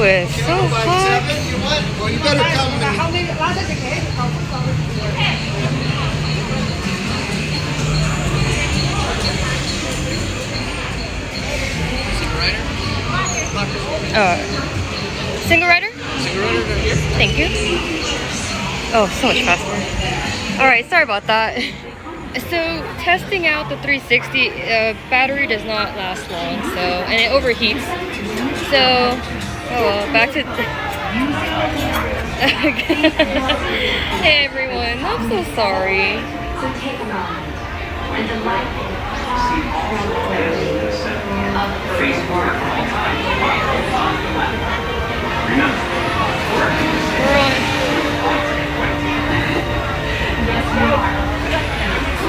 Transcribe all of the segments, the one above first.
is so hot. Well, you better come to me. Single rider? Single rider over here. Thank you. Oh, so much faster. Alright, sorry about that. So, testing out the 360, battery does not last long, so, and it overheats. So, oh well, back to... Hey everyone, I'm so sorry.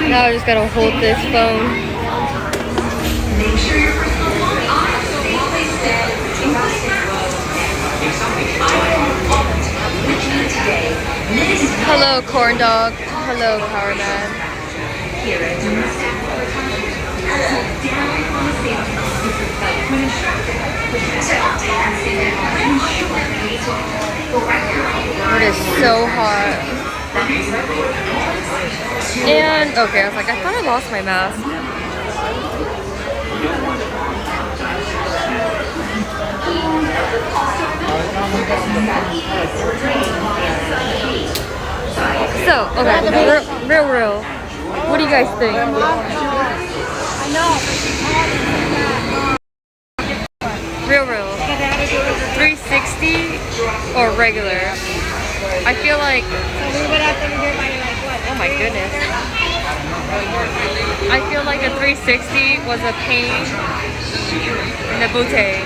Now I just gotta hold this phone. Hello, corn dog. Hello, power man. It is so hot. And okay, I was like, I thought I lost my mask. So, okay, real. What do you guys think? I know. Real. 360 or regular? I feel like... Oh my goodness. I feel like the 360 was a pain in the booty.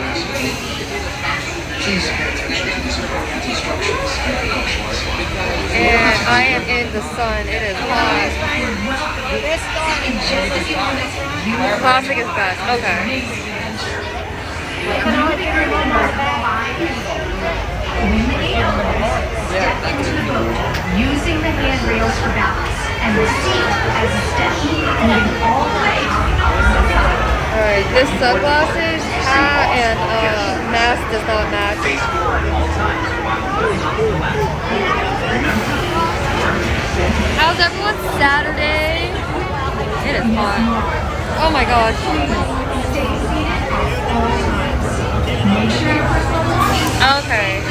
And I am in the sun. It is hot. Classic is best. Okay. Using the handrails for balance and the seat as a step, moving all the way to the opposite side. Alright, this sunglasses, hat, and mask does not match. How's everyone's Saturday? It is hot. Oh my gosh. Okay.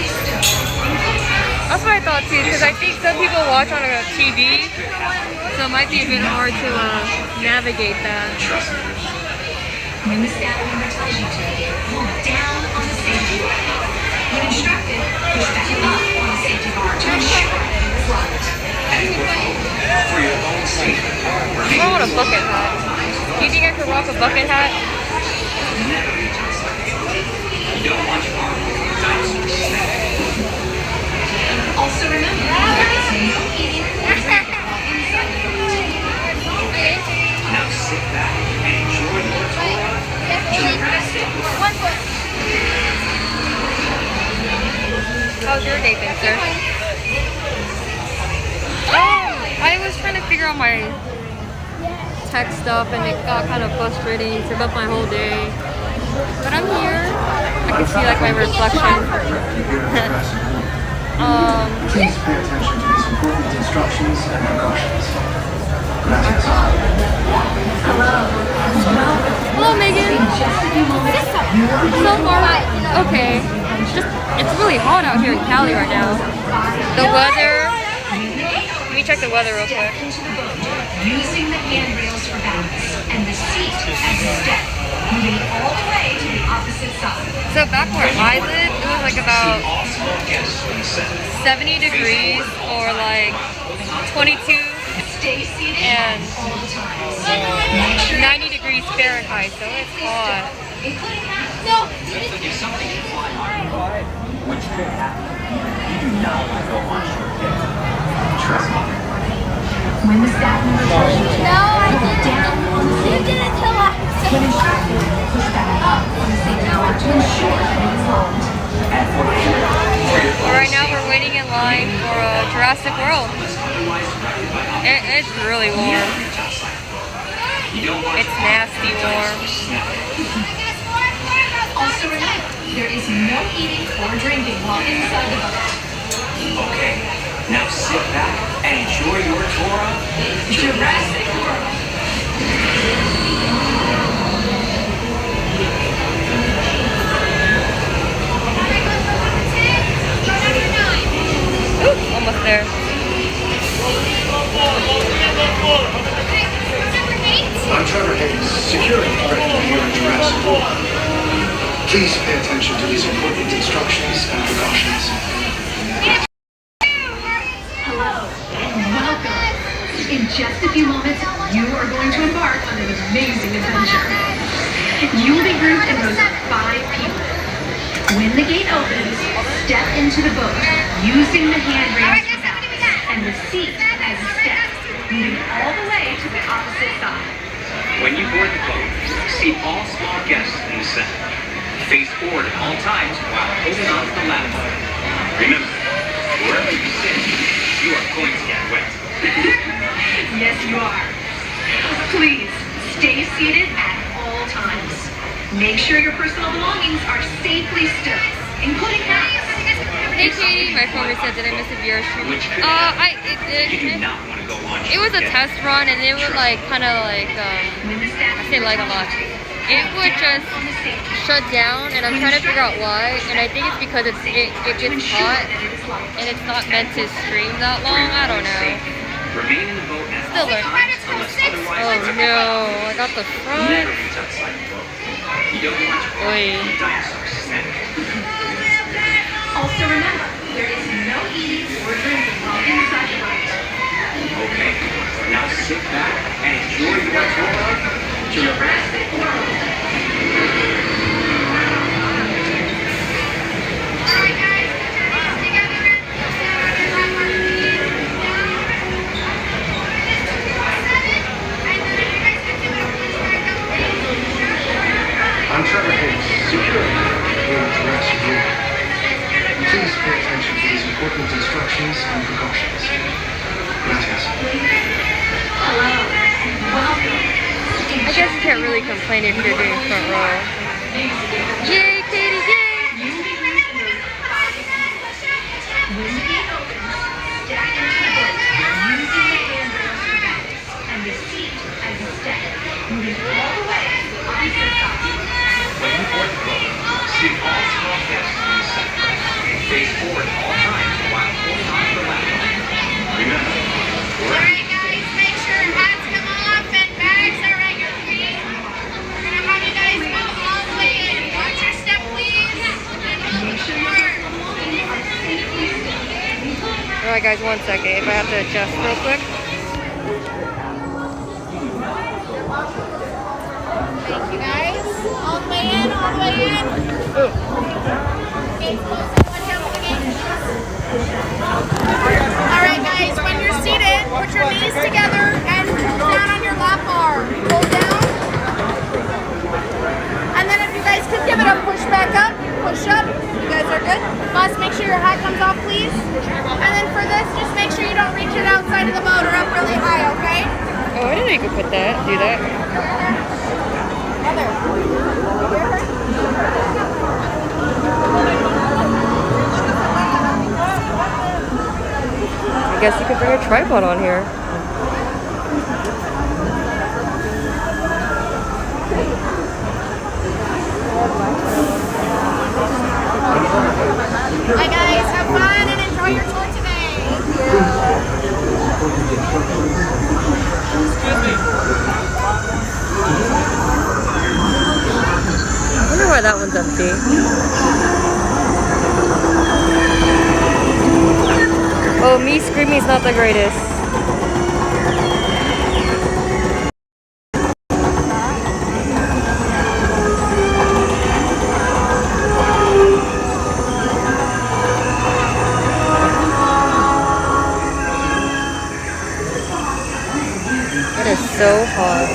That's what I thought too, because I think some people watch on a TV, so it might be a bit hard to navigate that. When the staff member tells you to, hold down on the safety bar. When instructed, push back up on the safety bar to ensure that it is locked. I want a bucket hat. Do you think I could rock a bucket hat? Also remember, there is no eating or drinking while inside the building. Now sit back and enjoy your tour. How's your day been, sir? I was trying to figure out my tech stuff and it got kind of frustrating. Took up my whole day. But I'm here. I can see like my reflection. Please pay attention to these important instructions and precautions. Hello, Megan. So far, okay. It's really hot out here in Cali right now. The weather. Let me check the weather real quick. Using the handrails for balance and the seat as a step, moving all the way to the opposite side. So back where I live, it was like about 70 degrees or like 22 and 90 degrees Fahrenheit, so it's hot. Which could happen. You do not want to go on short trip. Trust me. When the staff member tells you to, hold down on the safety bar. When instructed, push back up on the safety bar to ensure that it is locked. Right now we're waiting in line for Jurassic World. It's really warm. It's nasty warm. Also remember, there is no eating or drinking while inside the boat. Okay, now sit back and enjoy your tour of Jurassic World. Ooh, almost there. I'm Trevor Hayes, security director here at Jurassic World. Please pay attention to these important instructions and precautions. Hello and welcome. In just a few moments, you are going to embark on an amazing adventure. You will be grouped in rows of 5 people. When the gate opens, step into the boat using the handrails for balance and the seat as a step, moving all the way to the opposite side. When you board the boat, seat all small guests in the center. Face forward at all times while holding on to the ladder. Remember, wherever you sit, you are going to get wet. Yes, you are. Please, stay seated at all times. Make sure your personal belongings are safely stowed, including bags. Hey Katie, my phone reset. Did I miss a VR stream? Which could It You do did. not want to go on It was a test run, and it would like kind of like When the staff I say like a lot. It would just on the stage, shut down, and I'm trying to figure out why. And I think it's because it gets hot, and it's not meant to stream that long. I don't know. Remain in the boat at Still all learning. times unless otherwise Oh no, I got the front. Never reach outside the boat. You don't want to Oi. dinosaurs snack. Also remember, there is no eating or drinking while inside the boat. Okay, now sit back and enjoy your tour of Jurassic World. I'm Trevor Hayes, security director here at Jurassic World. Please pay attention to these important instructions and precautions. Gracias. Hello and welcome. I guess you can't really complain if you're doing front row. Yay, Katie, yay! You will be grouped in rows of 5 people. When the gate opens, step into the boat using the handrails for balance and the seat as a step, moving all the way to the opposite side. When you board the boat, seat all small guests in the center. Face forward at all times while holding on to the ladder. Remember, Alright guys, make sure hats come off and bags are at your feet. We're gonna have you guys move all the way in. Watch your step please. And hold forward. Alright guys, 1 second. If I have to adjust real quick. Thank you guys. All the way in, all the way in. Gates closing. Watch out for the gates. Alright guys, when you're seated, put your knees together and pull down on your lap bar. Pull down. And then if you guys could give it a push back up, push up. You guys are good. Bus, make sure your hat comes off, please. And then for this, just make sure you don't reach it outside of the boat or up really high, okay? Oh, I didn't know you could put that. Do that. Mother. I guess you could bring a tripod on here. Hi guys, have fun and enjoy your tour today. I wonder why that one's empty. Oh, me screaming is not the greatest. It is so hot.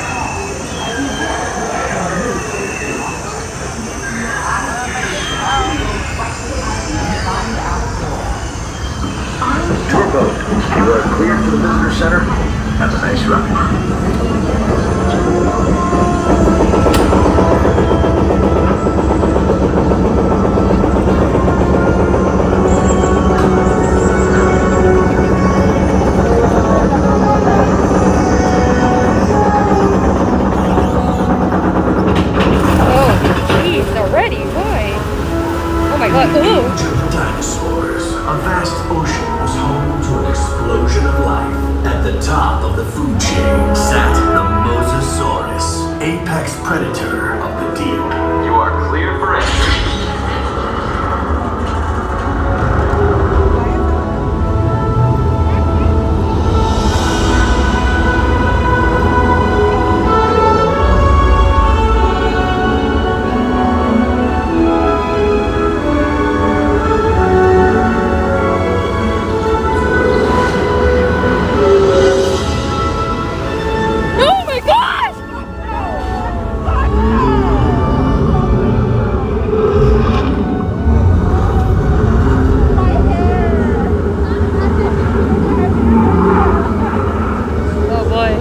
Tour boat. You are cleared for the visitor center. Have a nice ride. next predator of the deep. You are clear for entry. Oh my gosh! Oh boy.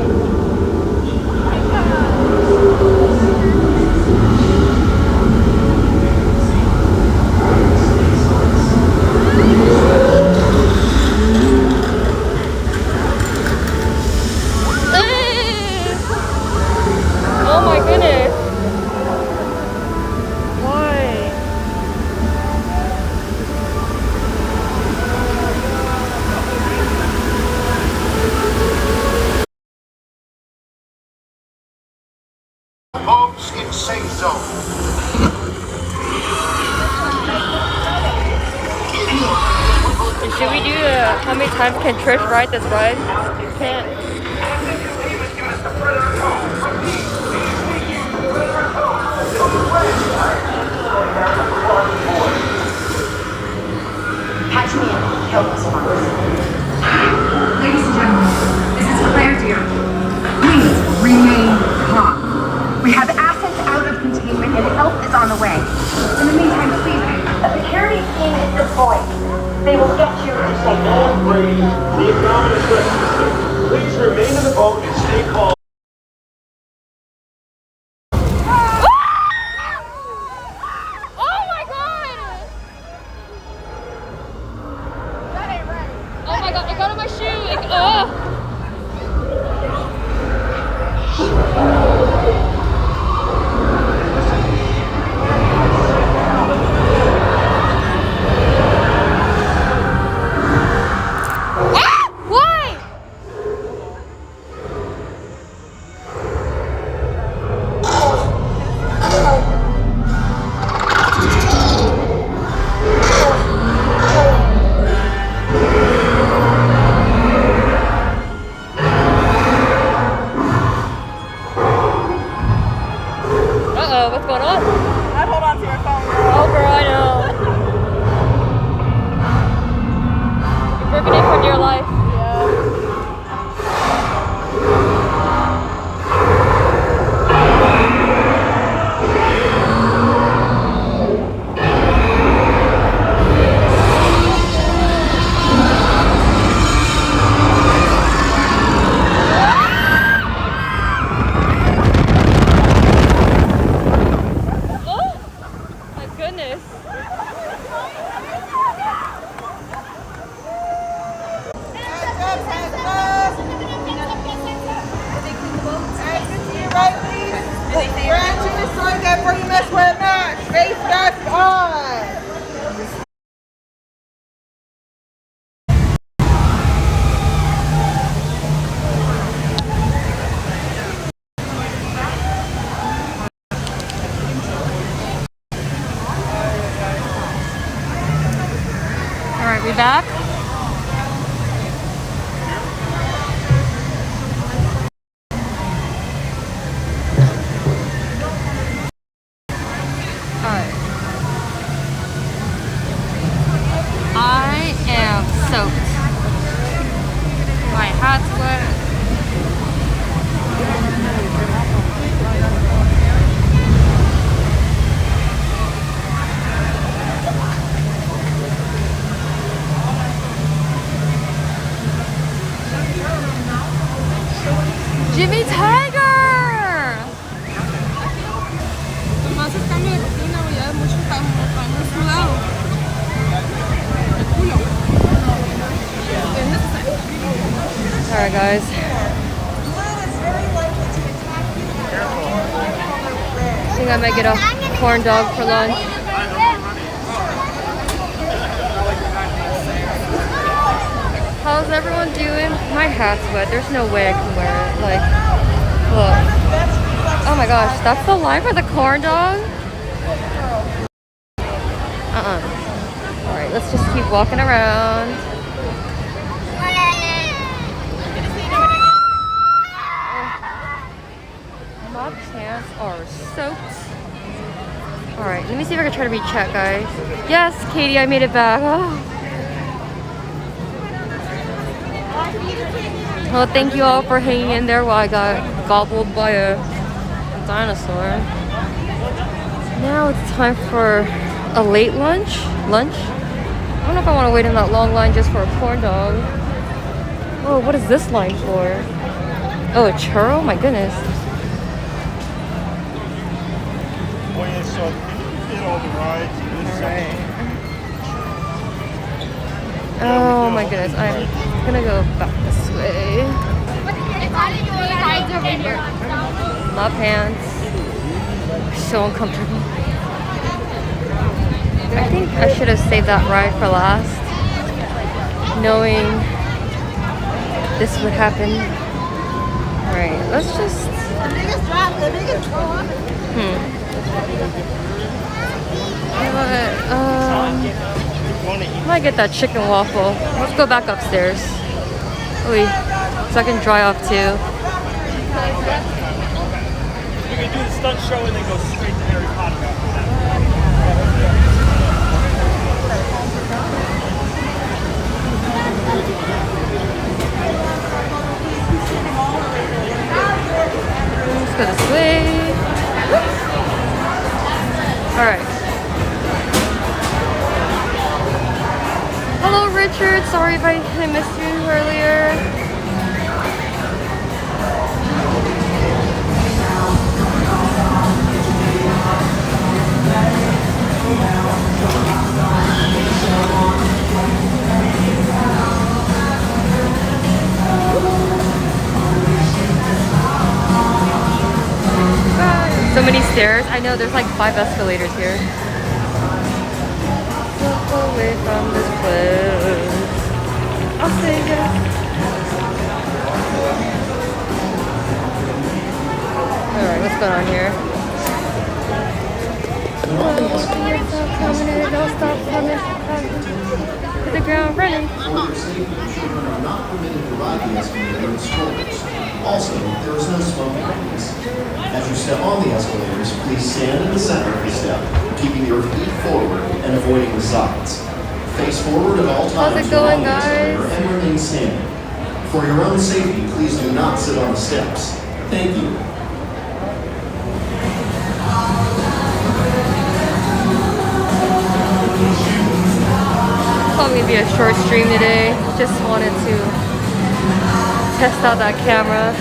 Oh my goodness. Why? Folks in safe zone. Should we do how many times can Trish ride this ride? Can't. Catch me and kill those monks. Ladies and gentlemen, this is Claire Deer. Please remain calm. We have assets out of containment and help is on the way. In the meantime, please. A security team is deployed. They will get you to safety. Brady, the Anomalous Rescue. Please remain in the boat and stay calm. Oh my god! Oh my god, it got on my shoe! Why? Uh-oh, what's going on? I'd hold on to your phone. Oh girl, I know. You're working it for dear life. Oh my goodness. Alright, we back? Alright. I am soaked. My hat's wet. Jimmy Tiger! Nomás es cambio de rutina, güey, ya es mucho estamos sudados. El culo. Es necesario. Alright guys. I think I might get a corn dog for lunch. How's everyone doing? My hat's wet. There's no way I can wear it. Like, look. Oh my gosh, that's the line for the corn dog? Alright, let's just keep walking around. My pants are soaked. Alright, let me see if I can try to reach chat, guys. Yes, Katie, I made it back. Oh. Well, thank you all for hanging in there while I got gobbled by a dinosaur. Now it's time for a late lunch. I don't know if I want to wait in that long line just for a corn dog. Oh, what is this line for? Oh, a churro? My goodness. Oh yeah, so can you get all the rides? Alright. Oh my goodness, I'm gonna go back this way. My pants are so uncomfortable. I think I should have saved that ride for last, knowing this would happen. Alright, let's just... You know what? I might get that chicken waffle. Let's go back upstairs. Oy, so I can dry off too. You can do the stunt show and then go straight to Harry Potter after that. Let's go this way. Alright. Hello, Richard. Sorry if I missed you earlier. So many stairs. I know there's like 5 escalators here. Walk away from this place. I'll save it. Alright, what's going on here? Don't stop coming. To the ground running. Children are not permitted to ride the escalator in strollers. Also, there is no smoking release. As you step on the escalators, please stand in the center of the step, keeping your feet forward and avoiding the sides. Face forward at all times. How's it going, along the escalator guys? and remain standing. For your own safety, please do not sit on the steps. Thank you. Probably gonna be a short stream today. Just wanted to test out that camera.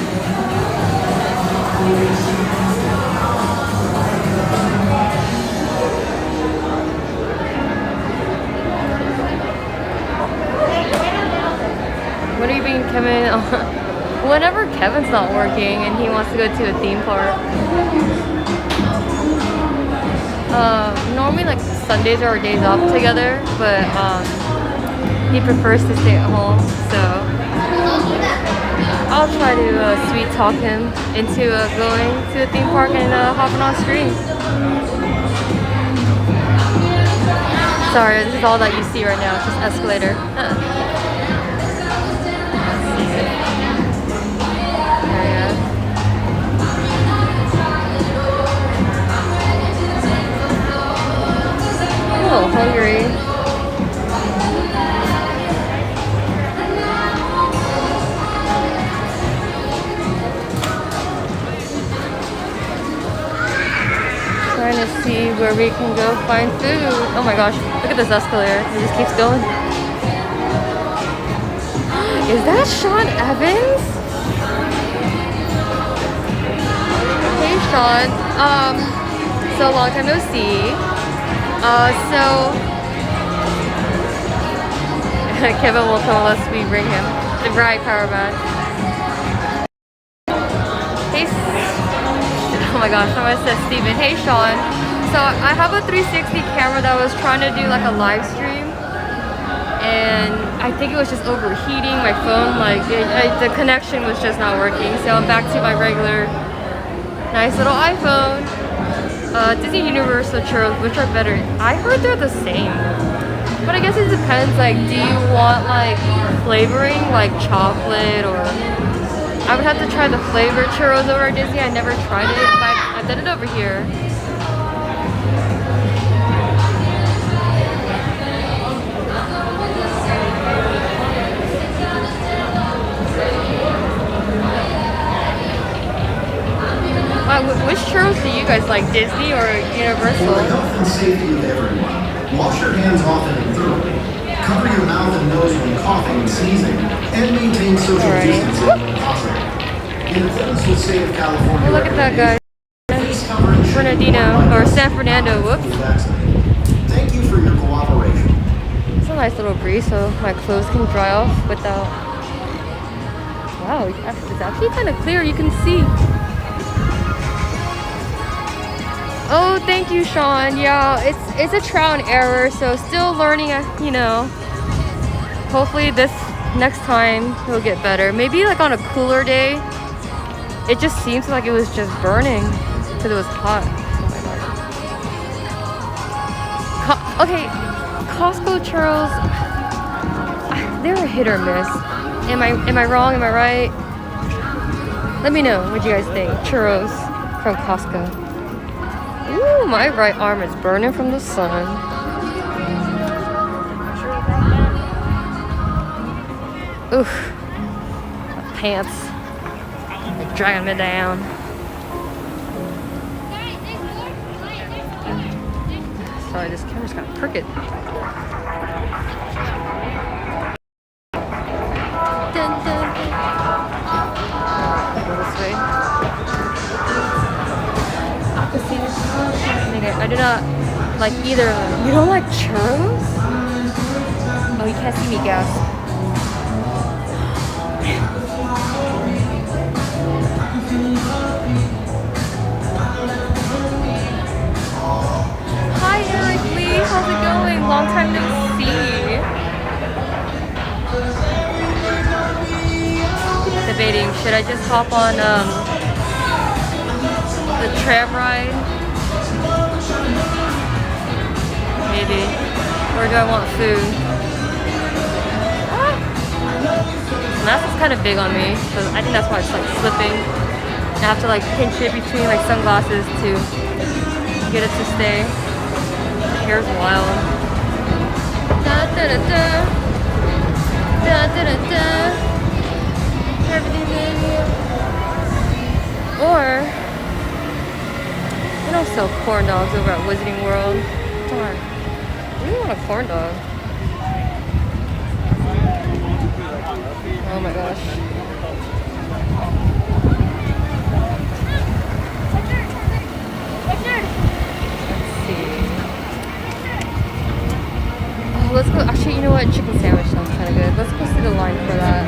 What are you being, Kevin? Whenever Kevin's not working and he wants to go to a theme park. Normally like Sundays are our days off together, but he prefers to stay at home, so I'll try to sweet talk him into going to a theme park and hopping on stream. Sorry, this is all that you see right now, it's just escalator. Oh, hungry. Trying to see where we can go find food. Oh my gosh, look at this escalator. It just keeps going. Is that Sean Evans? Hey Sean. So long time no see. Kevin will come unless we bring him. The bride power back. Hey, oh my gosh, I said Steven. Hey Sean. So I have a 360 camera that was trying to do like a live stream, and I think it was just overheating my phone. Like the connection was just not working. So I'm back to my regular Nice little iPhone. Disney Universal churros, which are better? I heard they're the same. But I guess it depends, like, do you want, like, flavoring, like chocolate, or... I would have to try the flavored churros over at Disney. I never tried it, but I've done it over here. Which churros do you guys like, Disney or Universal? For the health and safety of everyone, wash your hands often and thoroughly. Cover your mouth and nose when coughing and sneezing, and maintain social distancing when possible. In accordance with state of California, oh, look at that guy. Bernardino, or San Fernando, whoops. Thank you for your cooperation. It's a nice little breeze, so my clothes can dry off without... Wow, it's actually kind of clear, you can see. Oh, thank you, Sean. Yeah, it's a trial and error, so still learning, you know. Hopefully this next time it'll get better. Maybe like on a cooler day. It just seems like it was just burning because it was hot. Oh my God. Okay, Costco churros, they're a hit or miss. Am I wrong? Am I right? Let me know what you guys think. Churros from Costco. Ooh, my right arm is burning from the sun. Oof. My pants are dragging me down. Sorry, this camera's kind of crooked. Dun, dun, dun. Go this way. I do not like either of them. You don't like churros? Oh, you can't see me gasp. Hi, Eric Lee. How's it going? Long time no see. Debating, should I just hop on the tram ride? Maybe. Or do I want food? Mask is kind of big on me, so I think that's why it's like slipping. I have to like pinch it between like sunglasses to get it to stay. My hair's wild. Da da da da. Da da da da. Everything in you. Or they don't sell corn dogs over at Wizarding World. Darn. I really want a corn dog. Oh my gosh. Let's see. Oh, let's go. Actually, you know what? Chicken sandwich sounds kind of good. Let's go see the line for that.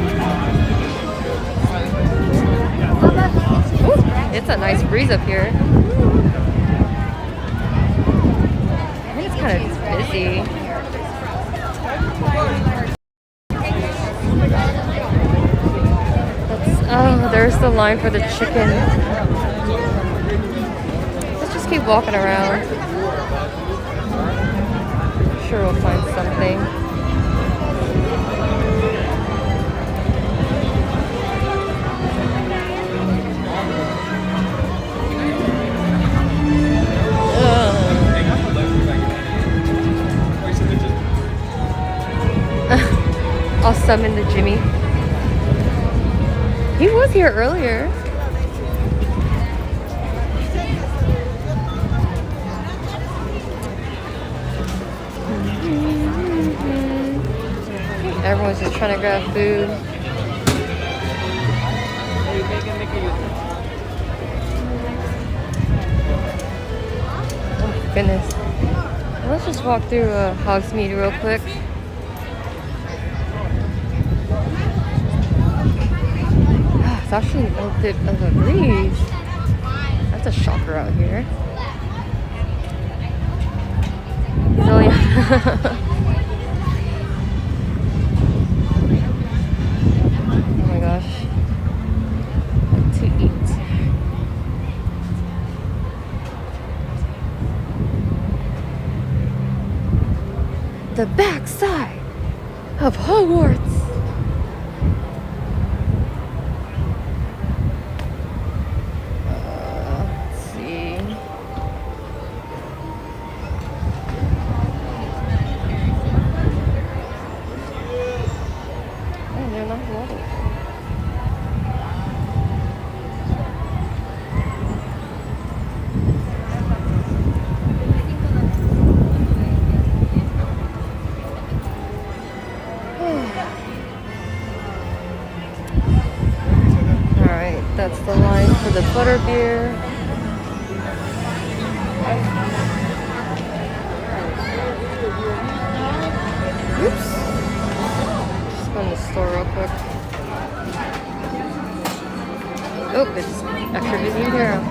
Ooh, it's a nice breeze up here. Kind of busy. Oh, there's the line for the chicken. Let's just keep walking around. I'm sure we'll find something. I'll summon the Jimmy. He was here earlier. Everyone's just trying to grab food. Oh my goodness. Let's just walk through Hogsmeade real quick. It's actually a bit of a breeze. That's a shocker out here. So yeah. Oh my gosh. What to eat? the backside of Hogwarts. Let's see. Oh, they're not loading. Alright, that's the line for the butterbeer. Oops. Just go in the store real quick. Oh, it's extra busy here.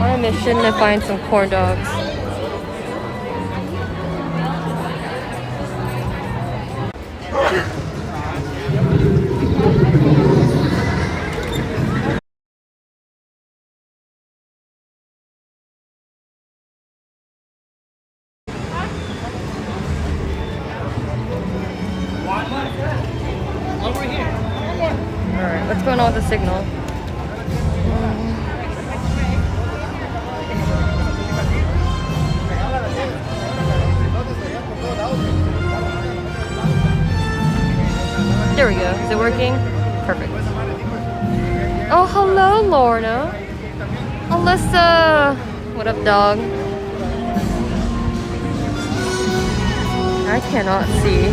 On a mission to find some corn dogs. Alright, what's going on with the signal? There we go. Is it working? Perfect. Oh, hello, Lorna. Alyssa. What up, dog? I cannot see.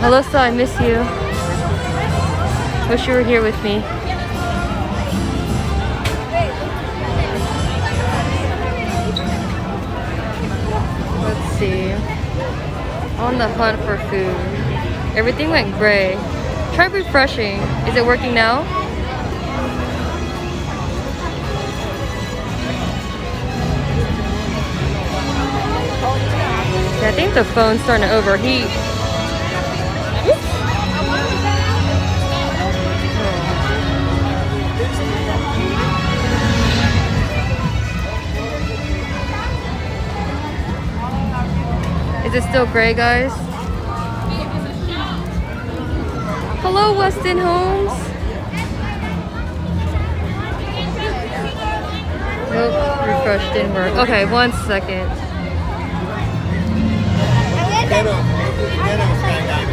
Alyssa, I miss you. Wish you were here with me. Let's see. On the hunt for food. Everything went gray. Try refreshing. Is it working now? Yeah, I think the phone's starting to overheat. Is it still gray, guys? Hello, Weston Homes. Nope, refresh didn't work. Okay, 1 second.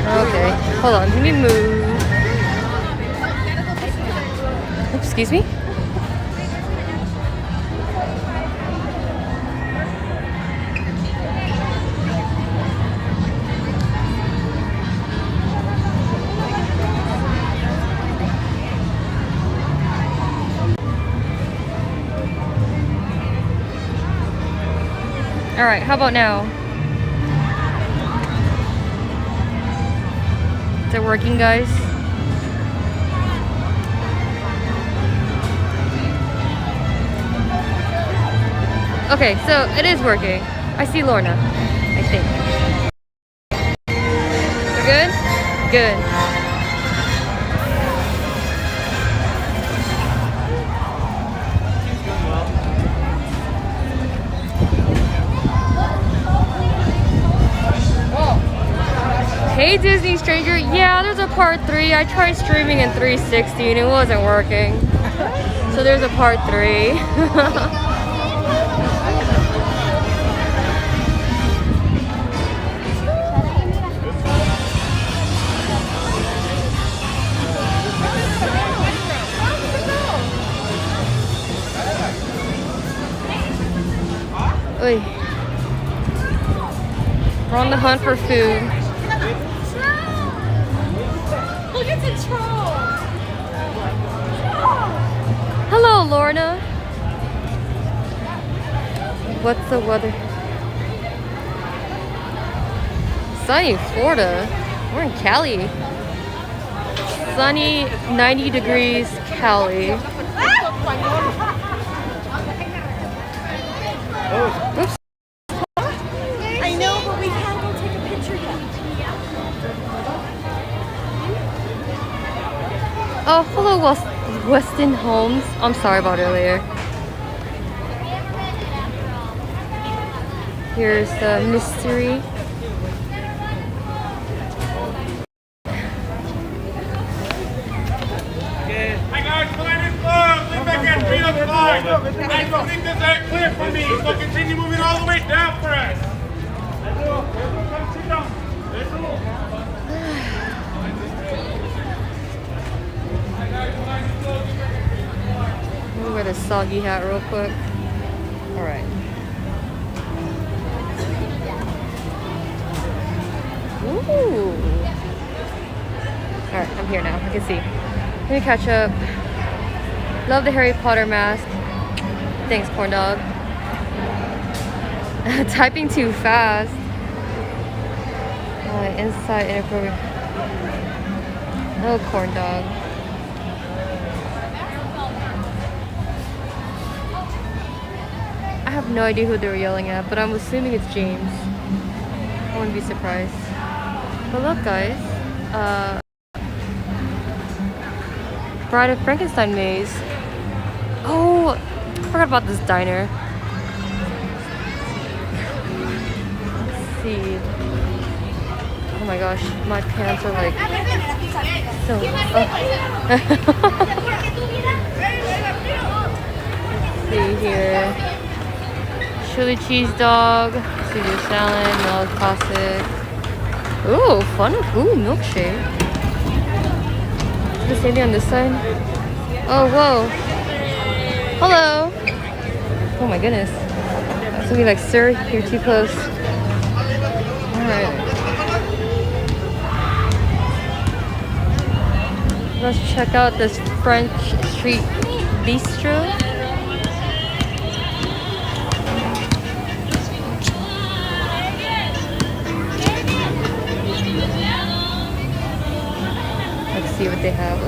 Okay, hold on, let me move. Oops, excuse me. All right, how about now? Is it working, guys? Okay, so it is working. I see Lorna, I think. We're good? Good. Hey Disney Stranger, yeah, there's a part 3. I tried streaming in 360 and it wasn't working. So there's a part 3. Oy. We're on the hunt for food. Look at the troll. Hello, Lorna. What's the weather? Sunny Florida. We're in Cali. Sunny, 90 degrees, Cali. Oops. I know, but we can't go take a picture yet. Oh, hello, Weston Homes. I'm sorry about earlier. Here's the mystery. Hi guys, plan is closed. Leave back at 3 o'clock. Guys, don't leave this area clear for me. So continue moving all the way down for us. Come sit down. Let me wear this soggy hat real quick. Alright. Ooh. Alright, I'm here now. I can see. Let me catch up. Love the Harry Potter mask. Thanks, corn dog. Typing too fast. Inside inappropriate. Oh, corn dog. I have no idea who they were yelling at, but I'm assuming it's James. I wouldn't be surprised. But look, guys. Bride of Frankenstein maze. Oh, I forgot about this diner. Let's see. Oh my gosh, my pants are like so. Let's see here. Chili cheese dog, Caesar salad, melon classic. Ooh, fun. Ooh, milkshake. Is the same thing on this side? Oh, whoa. Hello. Oh my goodness. So we like, sir, you're too close. Alright. Let's check out this French street bistro. Let's see what they have.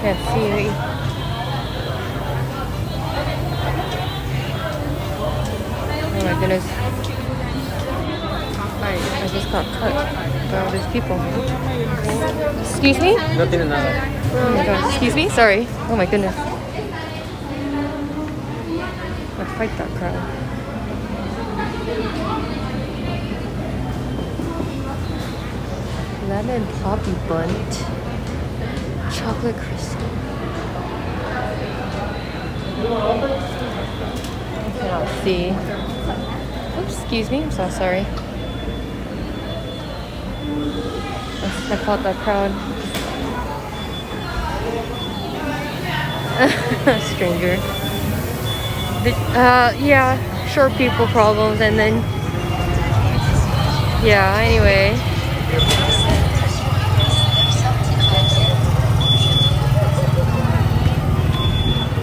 Can't see it. Oh my goodness. I just got cut by all these people. Excuse me? Oh my god, excuse me? Sorry. Oh my goodness. I'll fight that crowd. Lemon poppy bunt. Chocolate crystal. I cannot see. Oops, excuse me. I'm so sorry. I fought that crowd. Stranger. Yeah, short people problems, and then yeah. Anyway.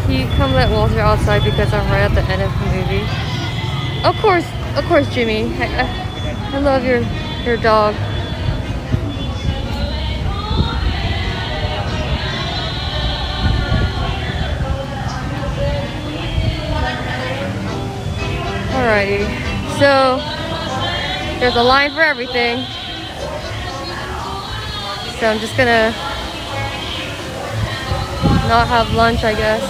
Can you come let Walter outside because I'm right at the end of the movie? Of course, Jimmy. I love your dog. Alrighty, so there's a line for everything. So I'm just gonna not have lunch, I guess.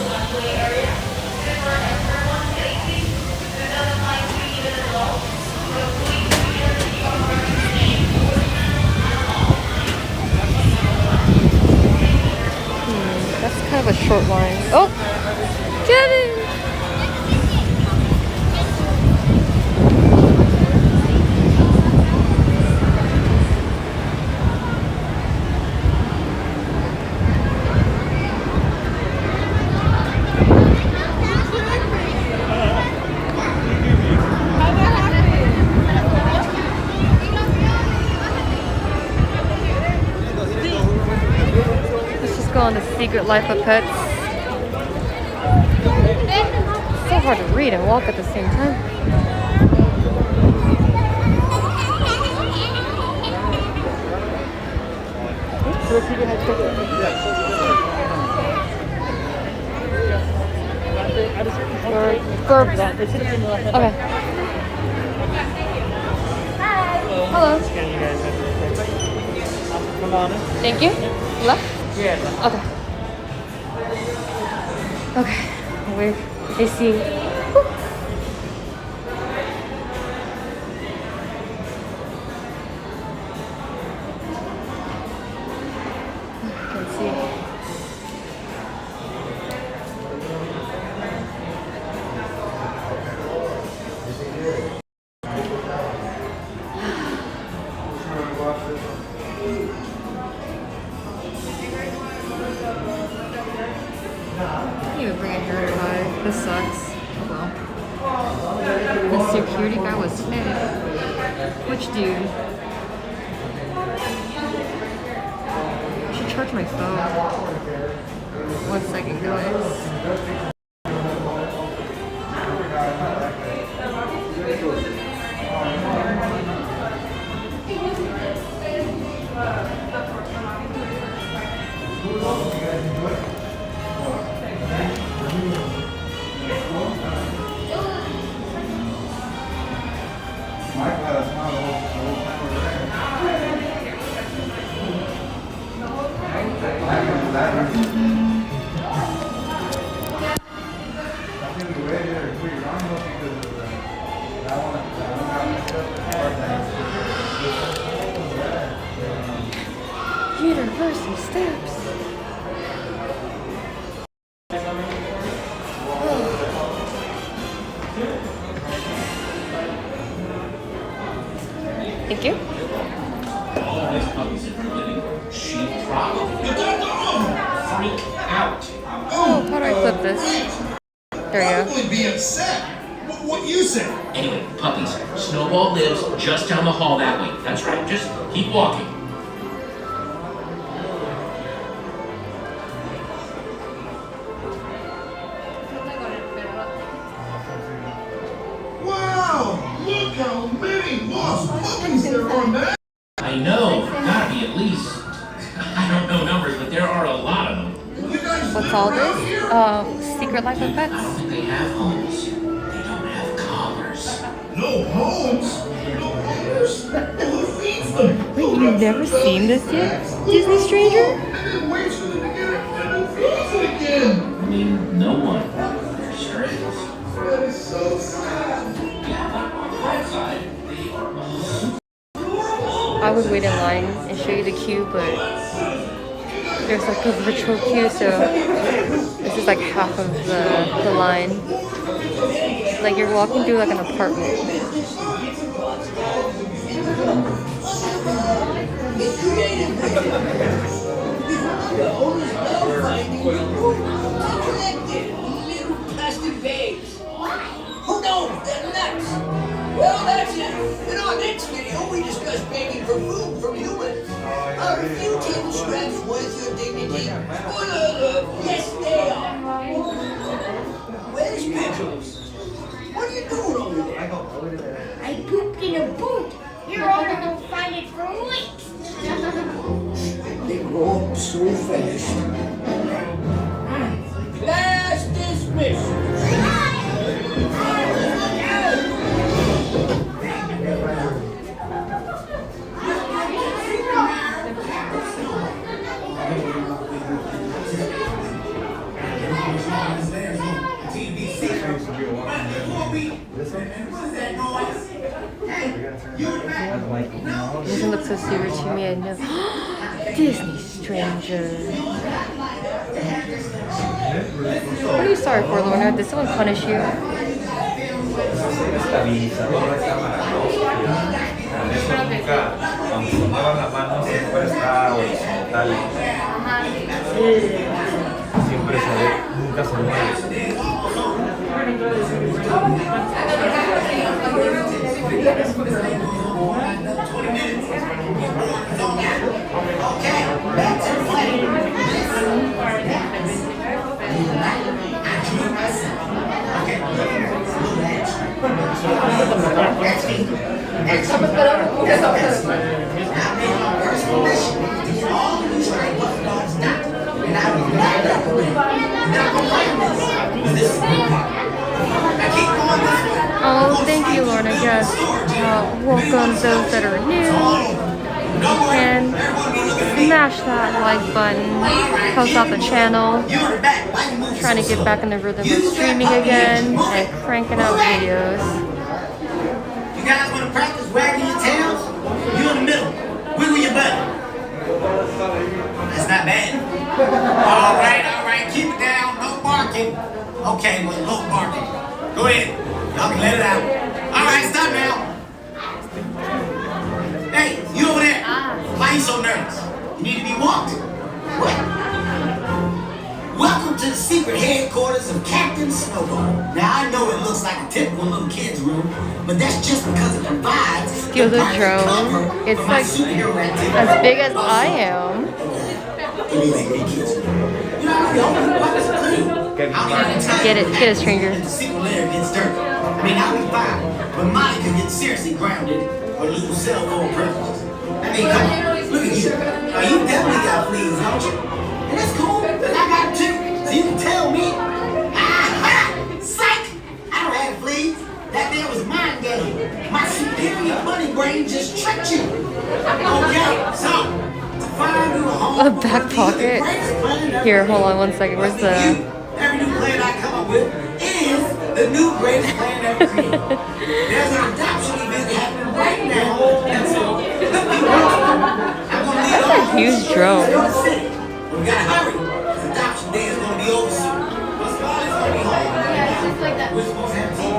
That's kind of a short line. Oh, Kevin! On the Secret Life of Pets. It's so hard to read and walk at the same time. Okay. Hello. Thank you. Left? Yeah. Okay. Okay. Where is he? Let's see. I didn't even bring a hair tie. This sucks. Oh well. The security guy was fake. Which dude? I should charge my phone. 1 second, guys. Universal steps. Thank you. She probably freak out. Oh, how do I flip this? There we go. Probably be upset. What you say? Anyway, puppies. Snowball lives just down the hall that way. That's right. Just keep walking. Wow! Look how many lost puppies there are, man! I know. Gotta be at least. I don't know numbers, but there are a lot of them. You guys What's live all around this? here? Secret Life of I Pets? don't think they have homes. They don't have collars. No homes? No homes? Who feeds them? Wait, you've never seen this yet? Disney Stranger? And then waits for them to get it and then feeds it again! I mean, no one. There sure is. That is so sad. Yeah, but on the bright side, they are I would wait in line and show you the queue, but there's like a virtual queue, so this is like half of the line. Like you're walking through like an apartment. Plastic bags. Who knows? They're nuts. Well, that's it. In our next video, we discuss begging for food from humans. Are a few table scraps worth your dignity? Spoiler alert, yes they are. Where's Pickles? What are you doing over there? I pooped in a boot. Your owner don't find it for weeks. They grow up so fast. Class dismissed. It doesn't look so serious to me, I know. Disney Stranger. What are you sorry for, Lorna? Did someone punish you? Siempre se ve, nunca se mueve. All new just welcome those that are new and smash that like button, helps out the channel. Trying to get back in the rhythm of streaming again and cranking out videos. You guys want to practice wagging your tails? You in the middle. Wiggle your butt. That's not bad. All right. Keep it down. No barking. Okay, well, no barking. Go ahead. Y'all can let it out. All right, stop now. Hey, you over there. Why are you so nervous? You need to be walked. What? Welcome to the secret headquarters of Captain Snowball. Now, I know it looks like a typical little kid's room, but that's just because it provides Steal the drone. It's like as big as I am. Get it, stranger. The secret lair gets dirty. I mean, I'll be fine, but Monica gets seriously grounded or lose cell phone privileges. I mean, come on, look at you. Now, you definitely got fleas, don't you? And that's cool, because I got two. So you can tell me. Psych! I don't have fleas. That there was mind game. My superior bunny brain just tricked you. Okay, so to find you a home. A back pocket. Here, hold on 1 second. Where's the? Every new plan I come up with is the new greatest plan ever created. There's an adoption event happening right now. That's all. That's a huge drone. We gotta hurry. This adoption day is gonna be over soon. My spot is gonna be home. Yeah, it's just like that. We're supposed to have tea.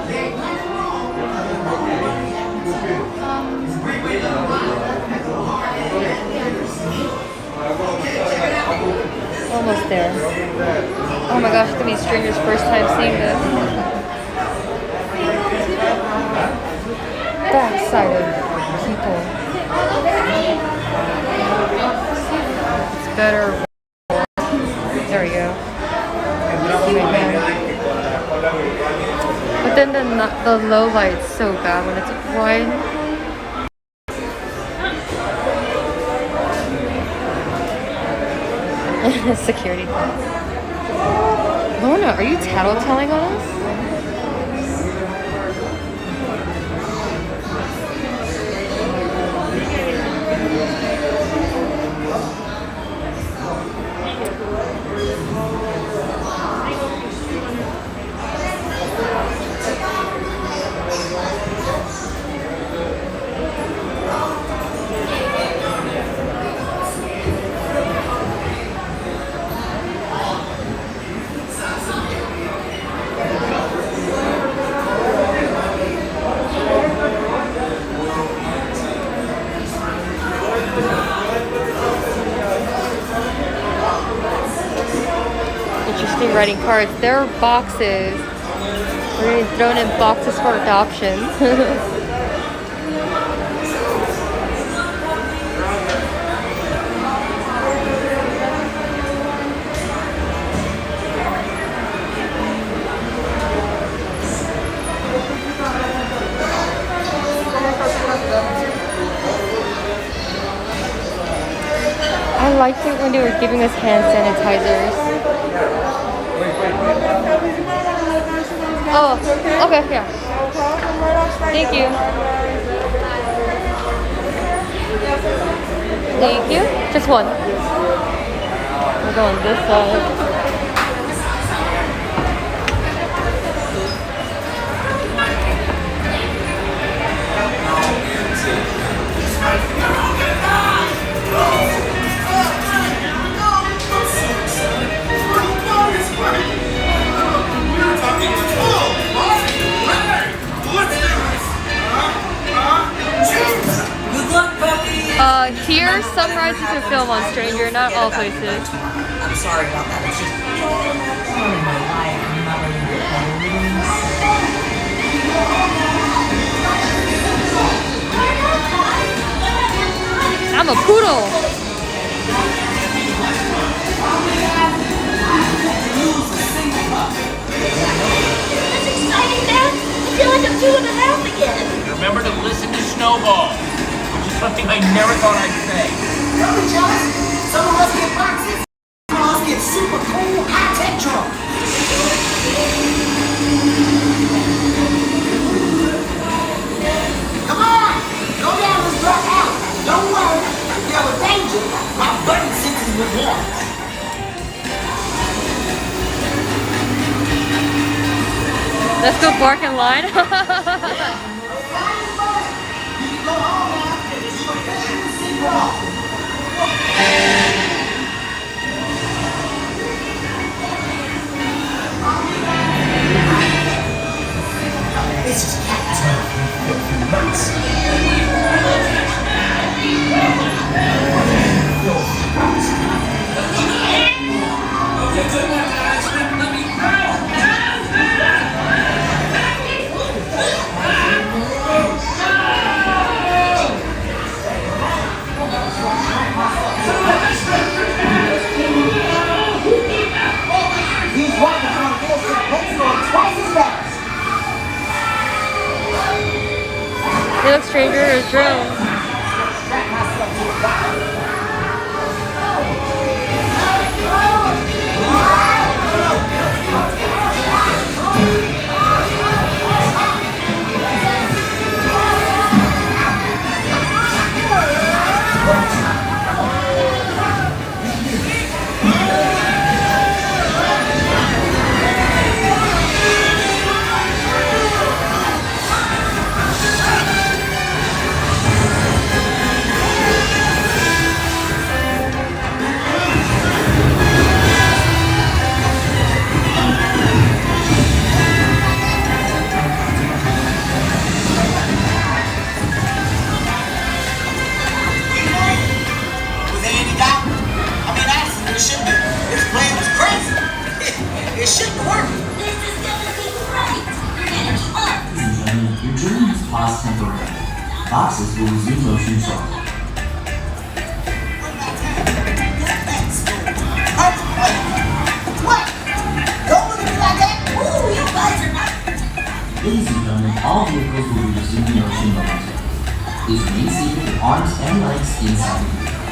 There ain't nothing wrong. It's a great way to unwind. That's a hard day. Okay, check it out. Almost there. Oh my gosh, it's gonna be Stranger's first time seeing this. That side of people. It's better. There we go. But then the low light's so bad when it's wide. Security. Lorna, are you tattletelling on us? Writing cards. There are boxes. We're getting thrown in boxes for adoption. I liked it when they were giving us hand sanitizers. Oh, okay, yeah. Thank you. Thank you. Just one. We're going this side. Here, some rides you can film on Stranger, not all places. I'm sorry about that. It's just part of my life. I'm not ready to I'm a poodle. That's exciting, man. I feel like I'm 2.5 again. Remember to listen to Snowball. Something I never thought I'd say. Don't be jealous. Some of us get boxes. Some of us get super cool high-tech drunk. Let's go bark in line. This is cat turf, you filthy nuts. Okay, good one, guys. Let me These rockets on this are going twice as fast. They look stranger as drones. It shouldn't work. This is gonna be great. You're gonna be up. Ladies and gentlemen, your journey has paused temporarily. Boxes will resume motion shortly. What? Don't look at me like that. Ooh, you guys are not. Ladies and gentlemen, all vehicles will be resuming motion momentarily. Please remain seated with arms and legs inside the vehicle.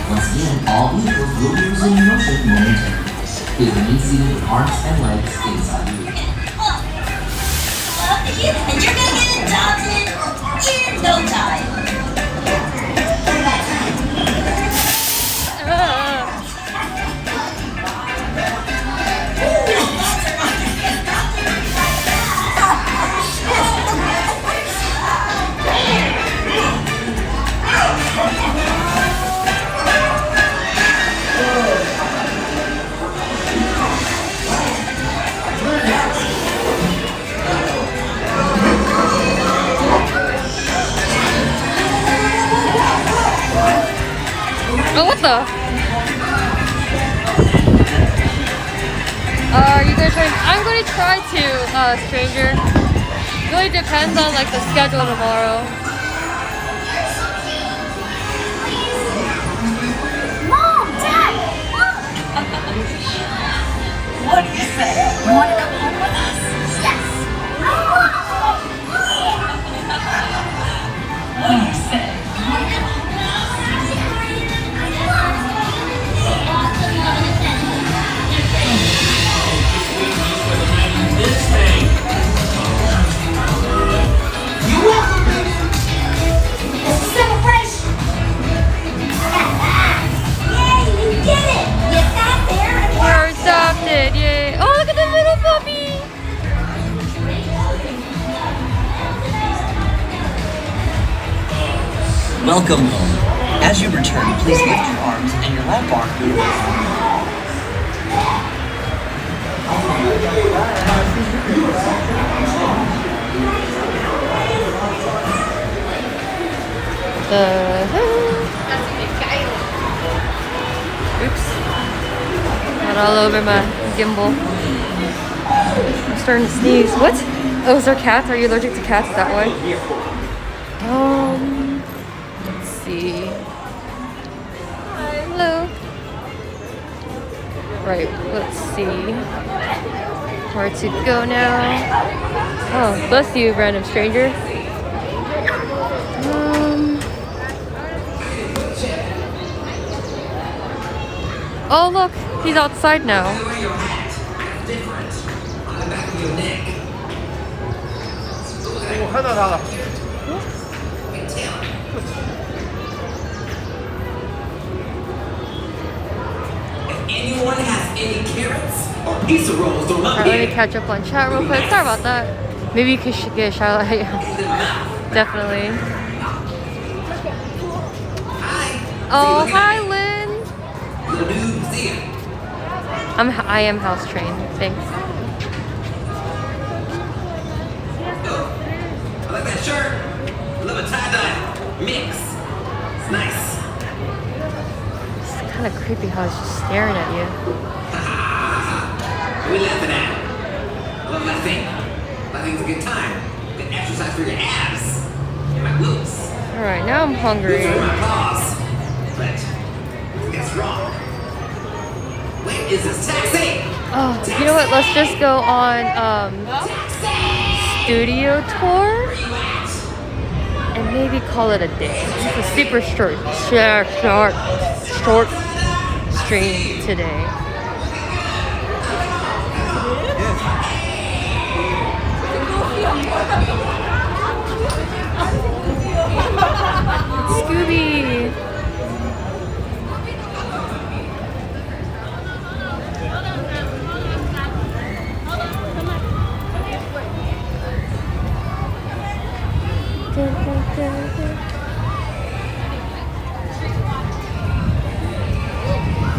Once again, all vehicles will be resuming motion momentarily. Please remain seated with arms and legs inside the vehicle. And you're gonna get adopted in no time. Oh, what the? Are you gonna try? I'm gonna try to, stranger. Really depends on like the schedule tomorrow. Mom, Dad, look. What do you say? You wanna come home with us? Yes. What do you say? You wanna come home? You welcome, baby. It's a celebration. Yay, you did it. You got there and We're adopted, yay! Oh, look at the little puppy. Welcome home. As you return, please lift your arms and your lap bar. Oops. Got all over my gimbal. I'm starting to sneeze. What? Oh, is there cats? Are you allergic to cats that way? Let's see. Hi. Hello. Right, let's see. Where to go now? Oh, bless you, random stranger. Oh, look, he's outside now. If anyone has any carrots or pizza rolls, Alright, let me catch up on chat real quick. Sorry about that. Maybe you could get a shout out. Definitely. Oh, hi, Lynn. I am house trained. Thanks. I like that shirt. I love a tie-dye mix. It's nice. It's kind of creepy how it's just staring at you. We laughing at. I love laughing. Laughing's a good time. Good exercise for your abs and my glutes. Alright, now I'm hungry. Those are my paws. But that's wrong. Where is this taxi? Oh, you know what? Let's just go on studio tour and maybe call it a day. It's a super short stream today. Scooby.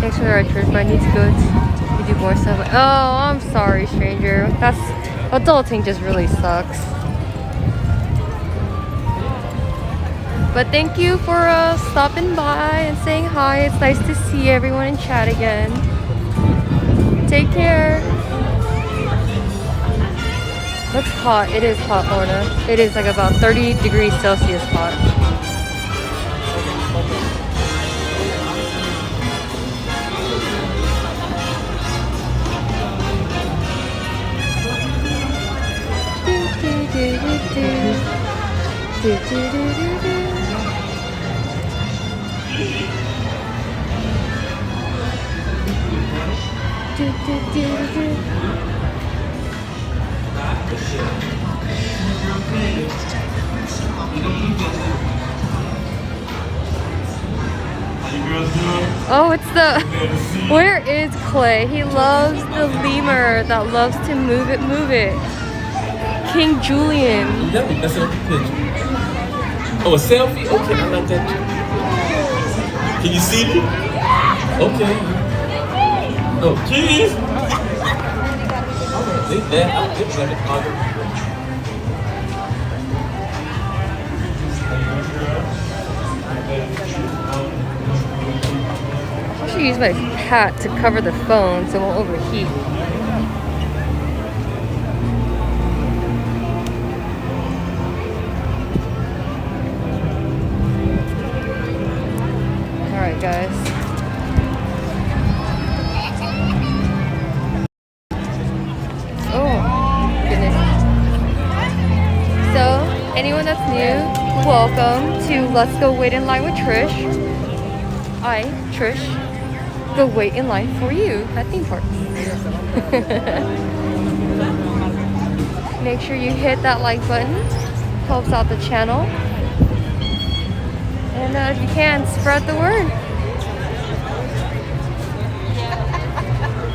Thanks for the right church, but I need to go to do more stuff. Oh, I'm sorry, stranger. That's adulting just really sucks. But thank you for stopping by and saying hi. It's nice to see everyone in chat again. Take care. Looks hot. It is hot, Lorna. It is like about 30 degrees Celsius hot. Oh, it's the... Where is Clay? He loves the lemur that loves to move it, King Julian. That's a picture. Oh, a selfie? Okay, I like that. Can you see me? Okay. Oh, jeez. Think that. I'm like a photographer. I should use my hat to cover the phone so it won't overheat. Alright, guys. Oh, goodness. So, anyone that's new, welcome to Let's Go Wait in Line with Trish. I, Trish, go wait in line for you at theme parks. Make sure you hit that like button. Helps out the channel. And if you can, spread the word.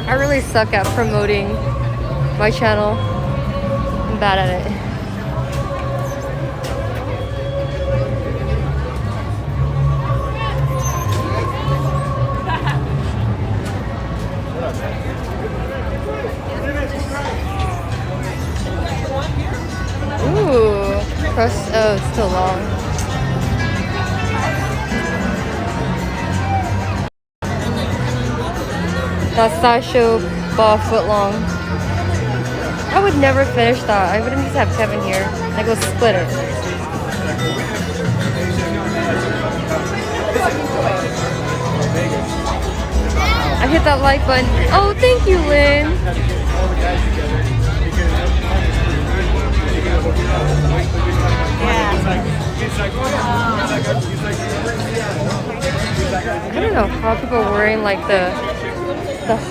I really suck at promoting my channel. I'm bad at it. Ooh, crust. Oh, it's still long. That sideshow ball foot long. I would never finish that. I wouldn't just have Kevin here. I go split it. I hit that like button. Oh, thank you, Lynn. I don't know how people are wearing like the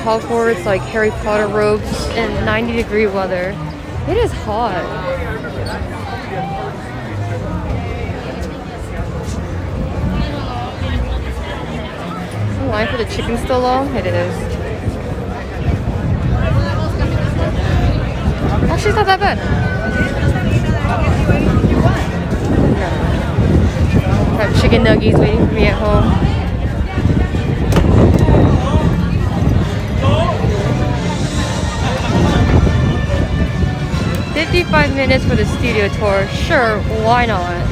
Hogwarts like Harry Potter robes in 90-degree weather. It is hot. The line for the chicken still long? It is. Actually, it's not that bad. I have chicken nuggies waiting for me at home. $55 minutes for the studio tour. Sure, why not?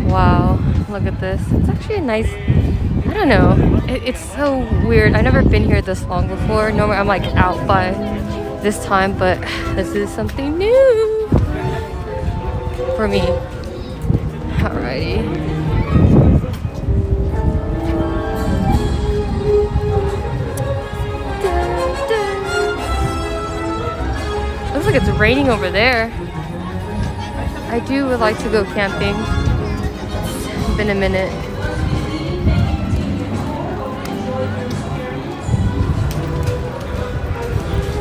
Wow, look at this. It's actually a nice, I don't know. It's so weird. I've never been here this long before. Normally I'm like out by this time, but this is something new for me. Alrighty. Looks like it's raining over there. I do would like to go camping. It's been a minute.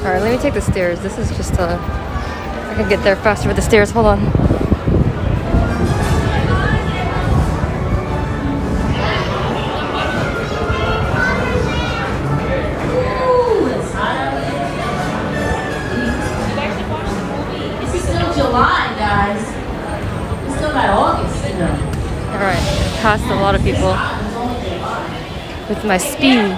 Alright, let me take the stairs. This is just I can get there faster with the stairs. Hold on. Alright, passed a lot of people with my speed.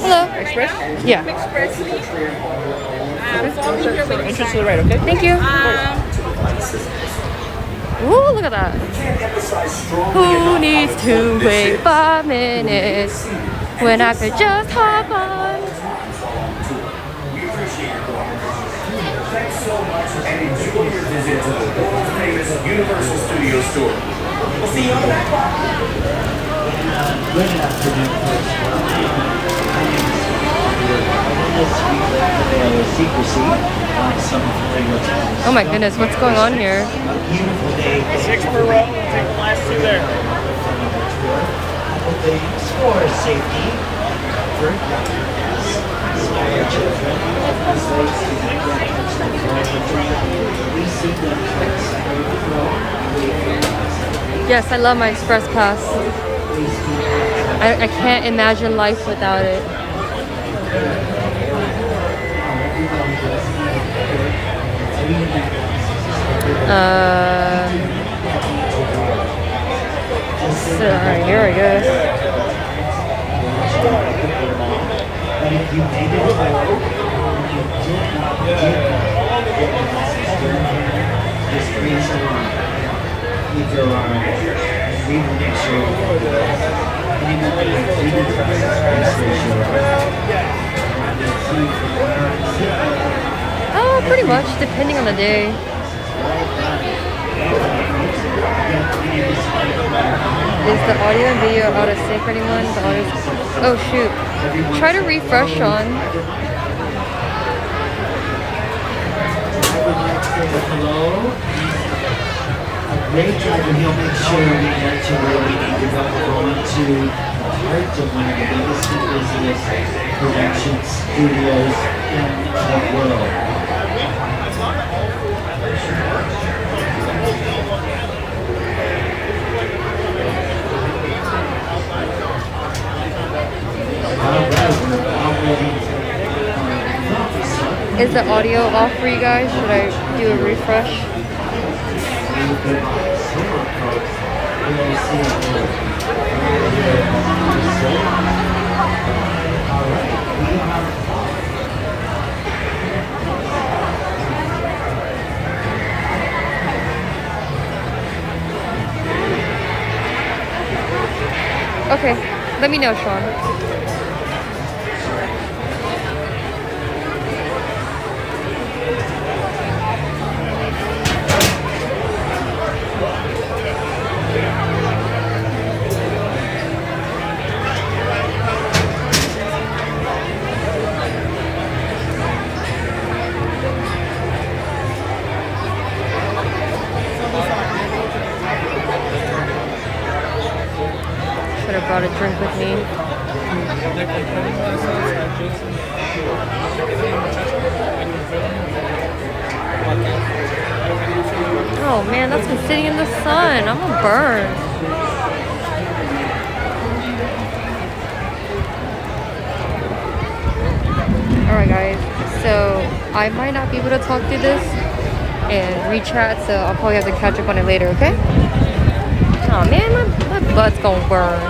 Hello. Express? Yeah. Express, please. Entrance to the right, okay? Thank you. Ooh, look at that. Who needs to wait 5 minutes when I could just hop on? Thanks so much and enjoy your visit to the world-famous Universal Studios tour. We'll see you on the back lot. Good afternoon, folks. My name is secrecy on some Oh my goodness, what's going on here? beautiful day. 6 per row. Take the last 2 there. The score is safety, comfort, inspire children, slaves to the we see them Yes, I love my express pass. I can't imagine life without it. Alright, here we go. Just raise your arm. Keep your arm. We will make sure Oh, pretty much, depending on the day. Is the audio and video out of sync for anyone? The audio. Oh shoot. Try to refresh, Sean. Hello. Great job, and he'll make sure we get to where we need to go. We're going to part of one of the biggest and busiest production studios in the world. Is the audio off for you guys? Should I do a refresh? Okay, let me know, Sean. me. Oh man, that's been sitting in the sun. I'm gonna burn. Alright guys, so I might not be able to talk through this and re-chat, so I'll probably have to catch up on it later, okay? Oh man, my butt's gonna burn.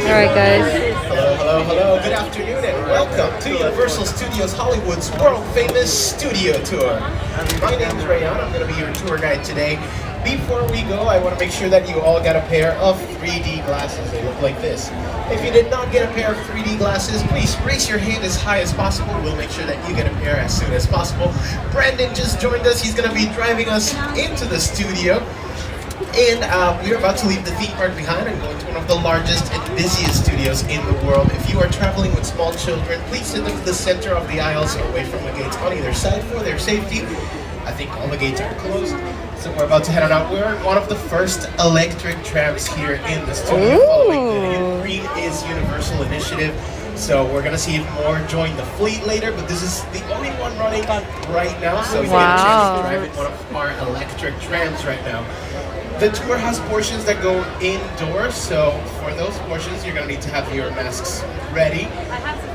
Alright guys. Hello. Good afternoon and welcome to Universal Studios Hollywood's world-famous studio tour. My name is Rayan. I'm going to be your tour guide today. Before we go, I want to make sure that you all got a pair of 3D glasses. They look like this. If you did not get a pair of 3D glasses, please raise your hand as high as possible. We'll make sure that you get a pair as soon as possible. Brandon just joined us. He's going to be driving us into the studio. And we're about to leave the theme park behind and go into one of the largest and busiest studios in the world. If you are traveling with small children, please send them to the center of the aisles away from the gates on either side for their safety. I think all the gates are closed, so we're about to head on out. We're one of the first electric trams here in the studio following the Green is Universal initiative. So we're gonna see if more join the fleet later, but this is the only one running right now, so you get a chance to drive in one of our electric trams right now. The tour has portions that go indoors, so for those portions, you're going to need to have your masks ready.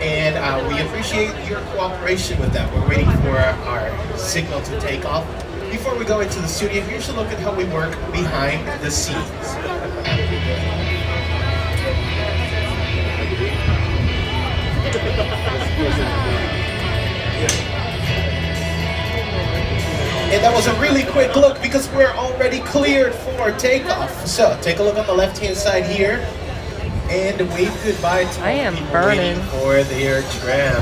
And we appreciate your cooperation with that. We're waiting for our signal to take off. Before we go into the studio, here's a look at how we work behind the scenes. And that was a really quick look because we're already cleared for takeoff. So take a look on the left-hand side here and wave goodbye to all the people waiting for their tram.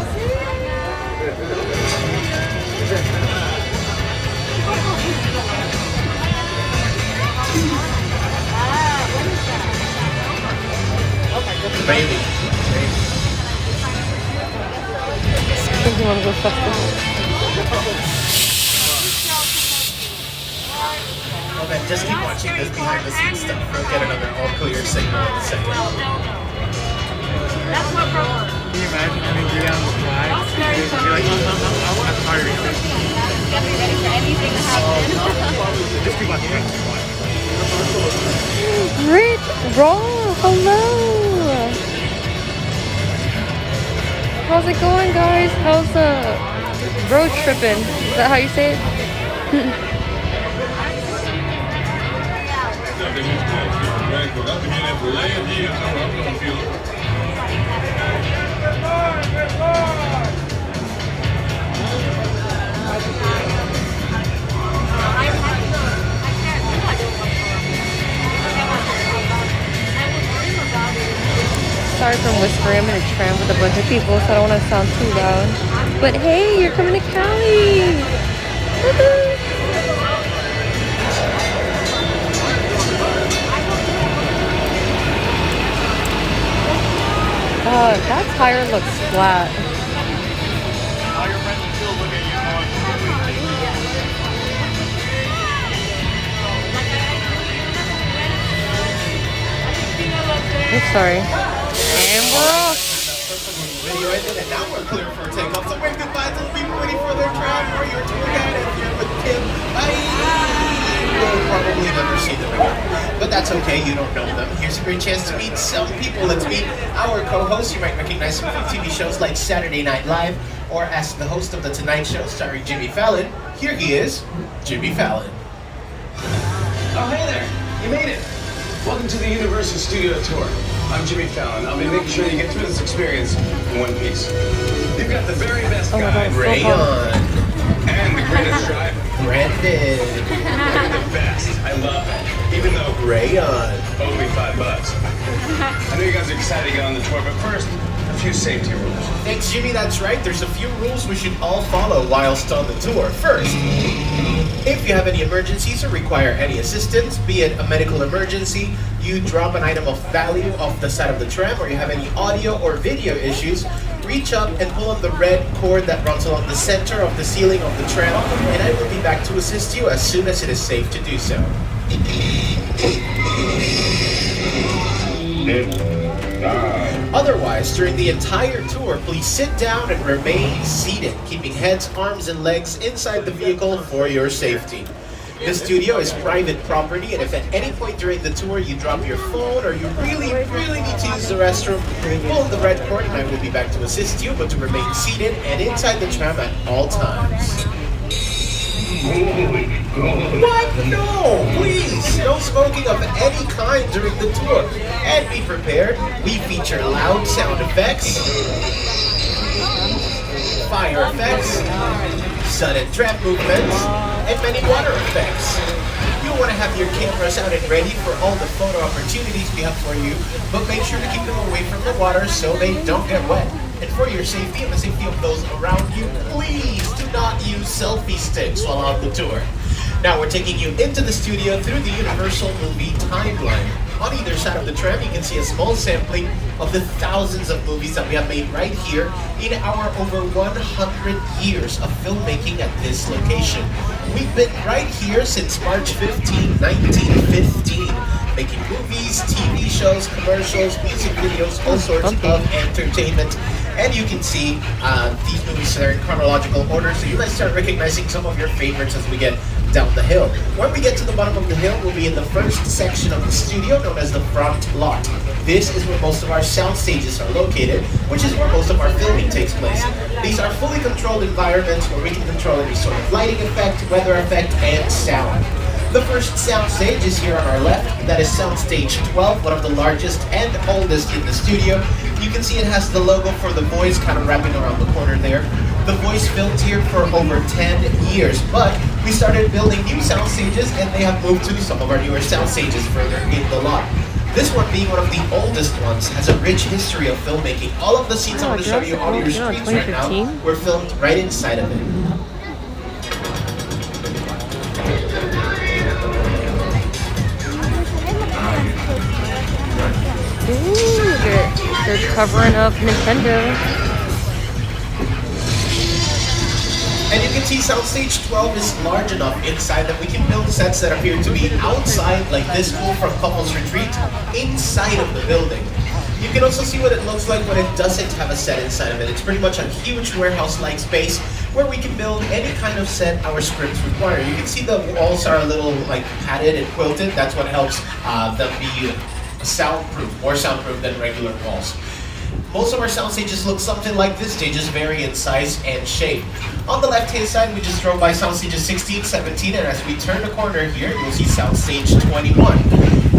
Maybe. You want to go festival? Oh man, just keep watching this behind the scenes stuff. We'll get another all clear signal in a second. That's what problem. Can you imagine having to be on the fly? You're like, I'm tired. You gotta be ready for anything to happen. Just keep watching. Rich, Raw, hello. How's it going, guys? How's road tripping? Is that how you say it? Sorry for whispering. I'm in a tram with a bunch of people, so I don't want to sound too loud. But hey, you're coming to Cali! Woohoo! That tire looks flat. I'm sorry. And we're off. Video ended and now we're clear for takeoff. So wave goodbye to the people waiting for their tram or your tour guide if you're with Kim. You'll probably never see them again. But that's okay, you don't know them. Here's a great chance to meet some people. Let's meet our co-hosts. You might recognize him from TV shows like Saturday Night Live or as the host of The Tonight Show starring Jimmy Fallon. Here he is, Jimmy Fallon. Oh, hey there. You made it. Welcome to the Universal Studio Tour. I'm Jimmy Fallon. I'll be making sure you get through this experience in one piece. You've got the very best guide, Rayon. and the greatest driver. Brandon. You're the best. I love it. Even though Rayon. owe me $5. I know you guys are excited to get on the tour, but first, a few safety rules. Thanks, Jimmy. That's right. There's a few rules we should all follow whilst on the tour. First, if you have any emergencies or require any assistance, be it a medical emergency, you drop an item of value off the side of the tram, or you have any audio or video issues, reach up and pull on the red cord that runs along the center of the ceiling of the tram, and I will be back to assist you as soon as it is safe to do so. Otherwise, during the entire tour, please sit down and remain seated, keeping heads, arms, and legs inside the vehicle for your safety. The studio is private property, and if at any point during the tour you drop your phone or you really need to use the restroom, pull the red cord and I will be back to assist you, but to remain seated and inside the tram at all times. What? No! Please! No smoking of any kind during the tour. And be prepared, we feature loud sound effects, fire effects, sudden tram movements, and many water effects. You'll want to have your cameras out and ready for all the photo opportunities we have for you, but make sure to keep them away from the water so they don't get wet. And for your safety and the safety of those around you, please do not use selfie sticks while on the tour. Now we're taking you into the studio through the Universal movie timeline. On either side of the tram, you can see a small sampling of the thousands of movies that we have made right here in our over 100 years of filmmaking at this location. We've been right here since March 15, 1915, making movies, TV shows, commercials, music videos, all sorts of entertainment. And you can see these movies are in chronological order, so you might start recognizing some of your favorites as we get down the hill. When we get to the bottom of the hill, we'll be in the first section of the studio known as the front lot. This is where most of our sound stages are located, which is where most of our filming takes place. These are fully controlled environments where we can control any sort of lighting effect, weather effect, and sound. The first sound stage is here on our left. That is sound stage 12, one of the largest and oldest in the studio. You can see it has the logo for The Voice kind of wrapping around the corner there. The Voice filmed here for over 10 years, but we started building new sound stages and they have moved to some of our newer sound stages further in the lot. This one, being one of the oldest ones, has a rich history of filmmaking. All of the scenes I'm going to show you on your screens right now were filmed right inside of it. Ooh, they're covering up Nintendo. And you can see Soundstage 12 is large enough inside that we can build sets that appear to be outside, like this pool from Couples Retreat, inside of the building. You can also see what it looks like when it doesn't have a set inside of it. It's pretty much a huge warehouse-like space where we can build any kind of set our scripts require. You can see the walls are a little like padded and quilted. That's what helps them be soundproof, more soundproof than regular walls. Most of our sound stages look something like this. Stages vary in size and shape. On the left-hand side, we just drove by sound stages 16, 17, and as we turn the corner here, you'll see sound stage 21.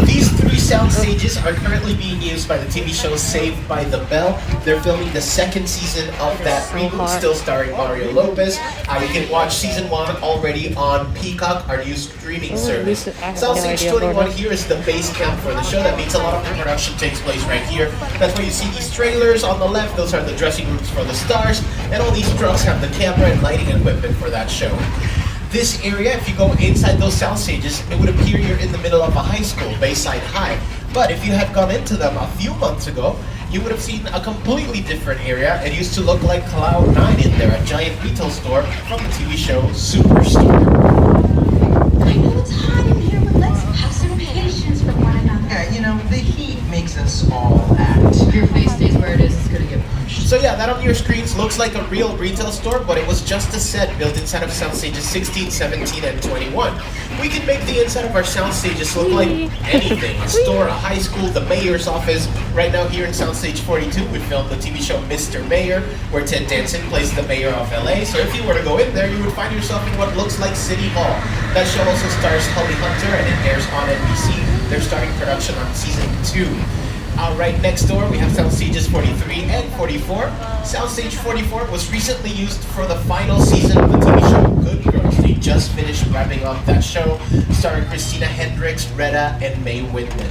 These three sound stages are currently being used by the TV show Saved by the Bell. They're filming the second season of that reboot, still starring Mario Lopez. You can watch season 1 already on Peacock, our new streaming service. Soundstage 21 here is the base camp for the show. That means a lot of the production takes place right here. That's why you see these trailers on the left. Those are the dressing rooms for the stars. And all these trucks have the camera and lighting equipment for that show. This area, if you go inside those sound stages, it would appear you're in the middle of a high school, Bayside High. But if you had gone into them a few months ago, you would have seen a completely different area. It used to look like Cloud 9 in there, a giant retail store from the TV show Superstore. I know it's hot in here, but let's have some patience for one another. Yeah, you know, the heat makes us all act. If your face stays where it is, it's gonna get punched. So yeah, that on your screens looks like a real retail store, but it was just a set built inside of sound stages 16, 17, and 21. We can make the inside of our sound stages look like anything. A store, a high school, the mayor's office. Right now here in Soundstage 42, we filmed the TV show Mr. Mayor, where Ted Danson plays the mayor of LA. So if you were to go in there, you would find yourself in what looks like City Hall. That show also stars Holly Hunter and it airs on NBC. They're starting production on season 2. Right next door, we have sound stages 43 and 44. Soundstage 44 was recently used for the final season of the TV show Good Girls. They just finished wrapping up that show, starring Christina Hendricks, Retta, and Mae Whitman.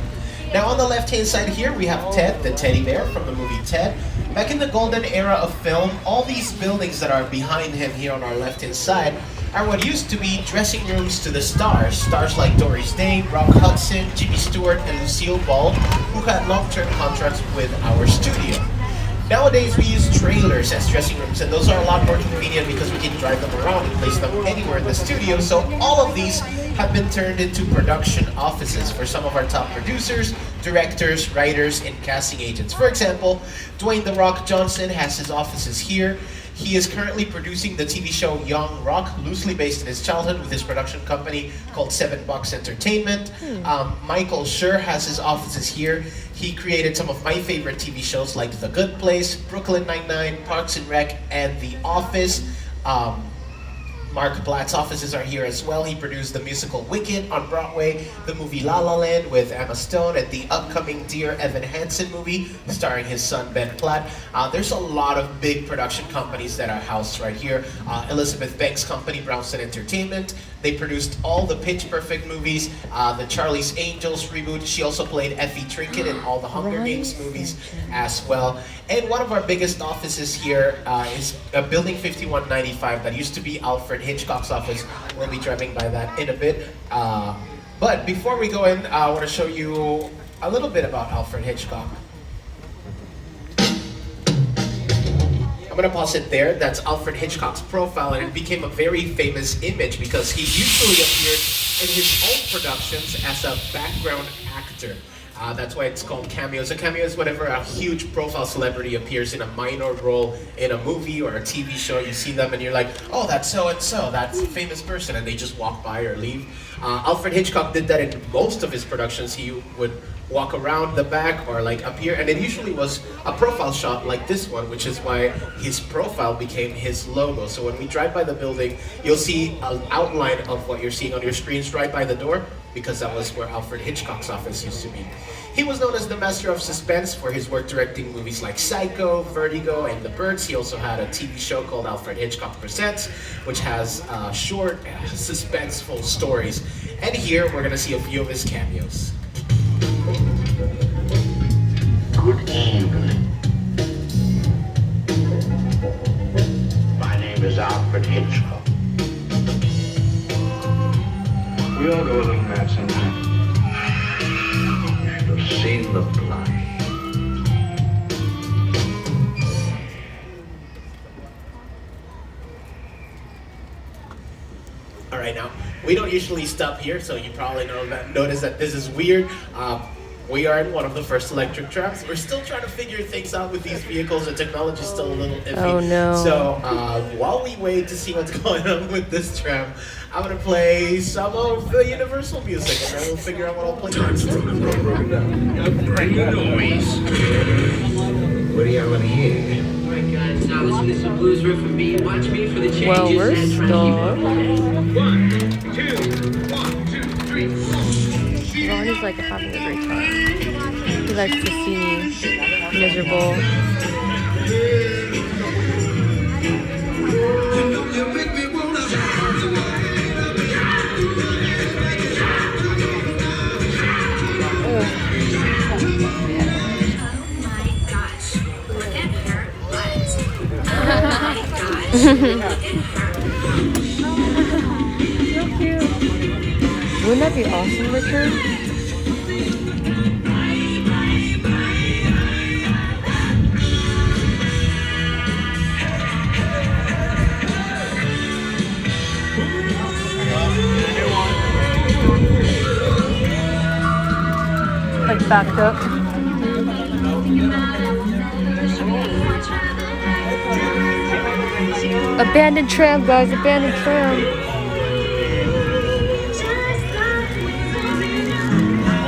Now on the left-hand side here, we have Ted, the teddy bear from the movie Ted. Back in the golden era of film, all these buildings that are behind him here on our left-hand side are what used to be dressing rooms to the stars. Stars like Doris Day, Rock Hudson, Jimmy Stewart, and Lucille Ball, who had long-term contracts with our studio. Nowadays, we use trailers as dressing rooms, and those are a lot more convenient because we can drive them around and place them anywhere in the studio. So all of these have been turned into production offices for some of our top producers, directors, writers, and casting agents. For example, Dwayne "The Rock" Johnson has his offices here. He is currently producing the TV show Young Rock, loosely based in his childhood, with his production company called 7 Bucks Entertainment. Michael Schur has his offices here. He created some of my favorite TV shows like The Good Place, Brooklyn Nine-Nine, Parks and Rec, and The Office. Mark Blatt's offices are here as well. He produced the musical Wicked on Broadway, the movie La La Land with Emma Stone, and the upcoming Dear Evan Hansen movie starring his son Ben Platt. There's a lot of big production companies that are housed right here. Elizabeth Banks' company, Brownson Entertainment. They produced all the Pitch Perfect movies, the Charlie's Angels reboot. She also played Effie Trinket in all the Hunger Games movies as well. And one of our biggest offices here is Building 5195 that used to be Alfred Hitchcock's office. We'll be driving by that in a bit. But before we go in, I want to show you a little bit about Alfred Hitchcock. I'm going to pause it there. That's Alfred Hitchcock's profile, and it became a very famous image because he usually appeared in his own productions as a background actor. That's why it's called cameos. A cameo is whenever a huge profile celebrity appears in a minor role in a movie or a TV show. You see them and you're like, oh, that's so-and-so, that's a famous person, and they just walk by or leave. Alfred Hitchcock did that in most of his productions. He would walk around the back or like appear, and it usually was a profile shot like this one, which is why his profile became his logo. So when we drive by the building, you'll see an outline of what you're seeing on your screens right by the door, because that was where Alfred Hitchcock's office used to be. He was known as the master of suspense for his work directing movies like Psycho, Vertigo, and The Birds. He also had a TV show called Alfred Hitchcock Presents, which has short, suspenseful stories. And here we're gonna see a few of his cameos. Good evening. My name is Alfred Hitchcock. We all go a little mad sometimes. You've seen the play. All right, now we don't usually stop here, so you probably notice that this is weird. We are in one of the first electric trams. We're still trying to figure things out with these vehicles. The technology is still a little iffy. Oh no. So while we wait to see what's going on with this tram, I'm gonna play some of the Universal music, and then we'll figure out what I'll play next. Bring the noise. What do you have in here? Alright guys, now listen to some blues riff from me. Watch me for the changes Well, we're and try to keep 1, 2, 1, 2, 3, 4. Ron is like having a great time. He likes to see me miserable. So cute. Wouldn't that be awesome, Richard? Like backed up. Abandoned tram, guys, abandoned tram.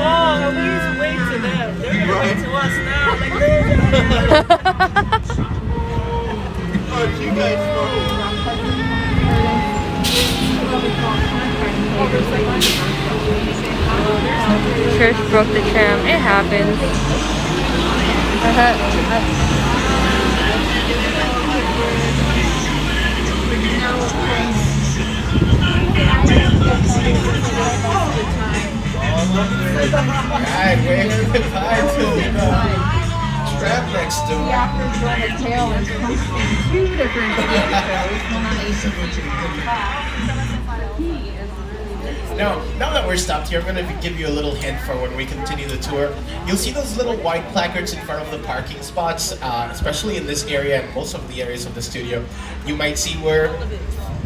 Whoa, please wait to them. They're gonna wait to us now. Oh, you guys Trish broke the tram. It happens. Alright, wave goodbye to the trap next door. Now that we're stopped here, I'm going to give you a little hint for when we continue the tour. You'll see those little white placards in front of the parking spots, especially in this area and most of the areas of the studio. You might see where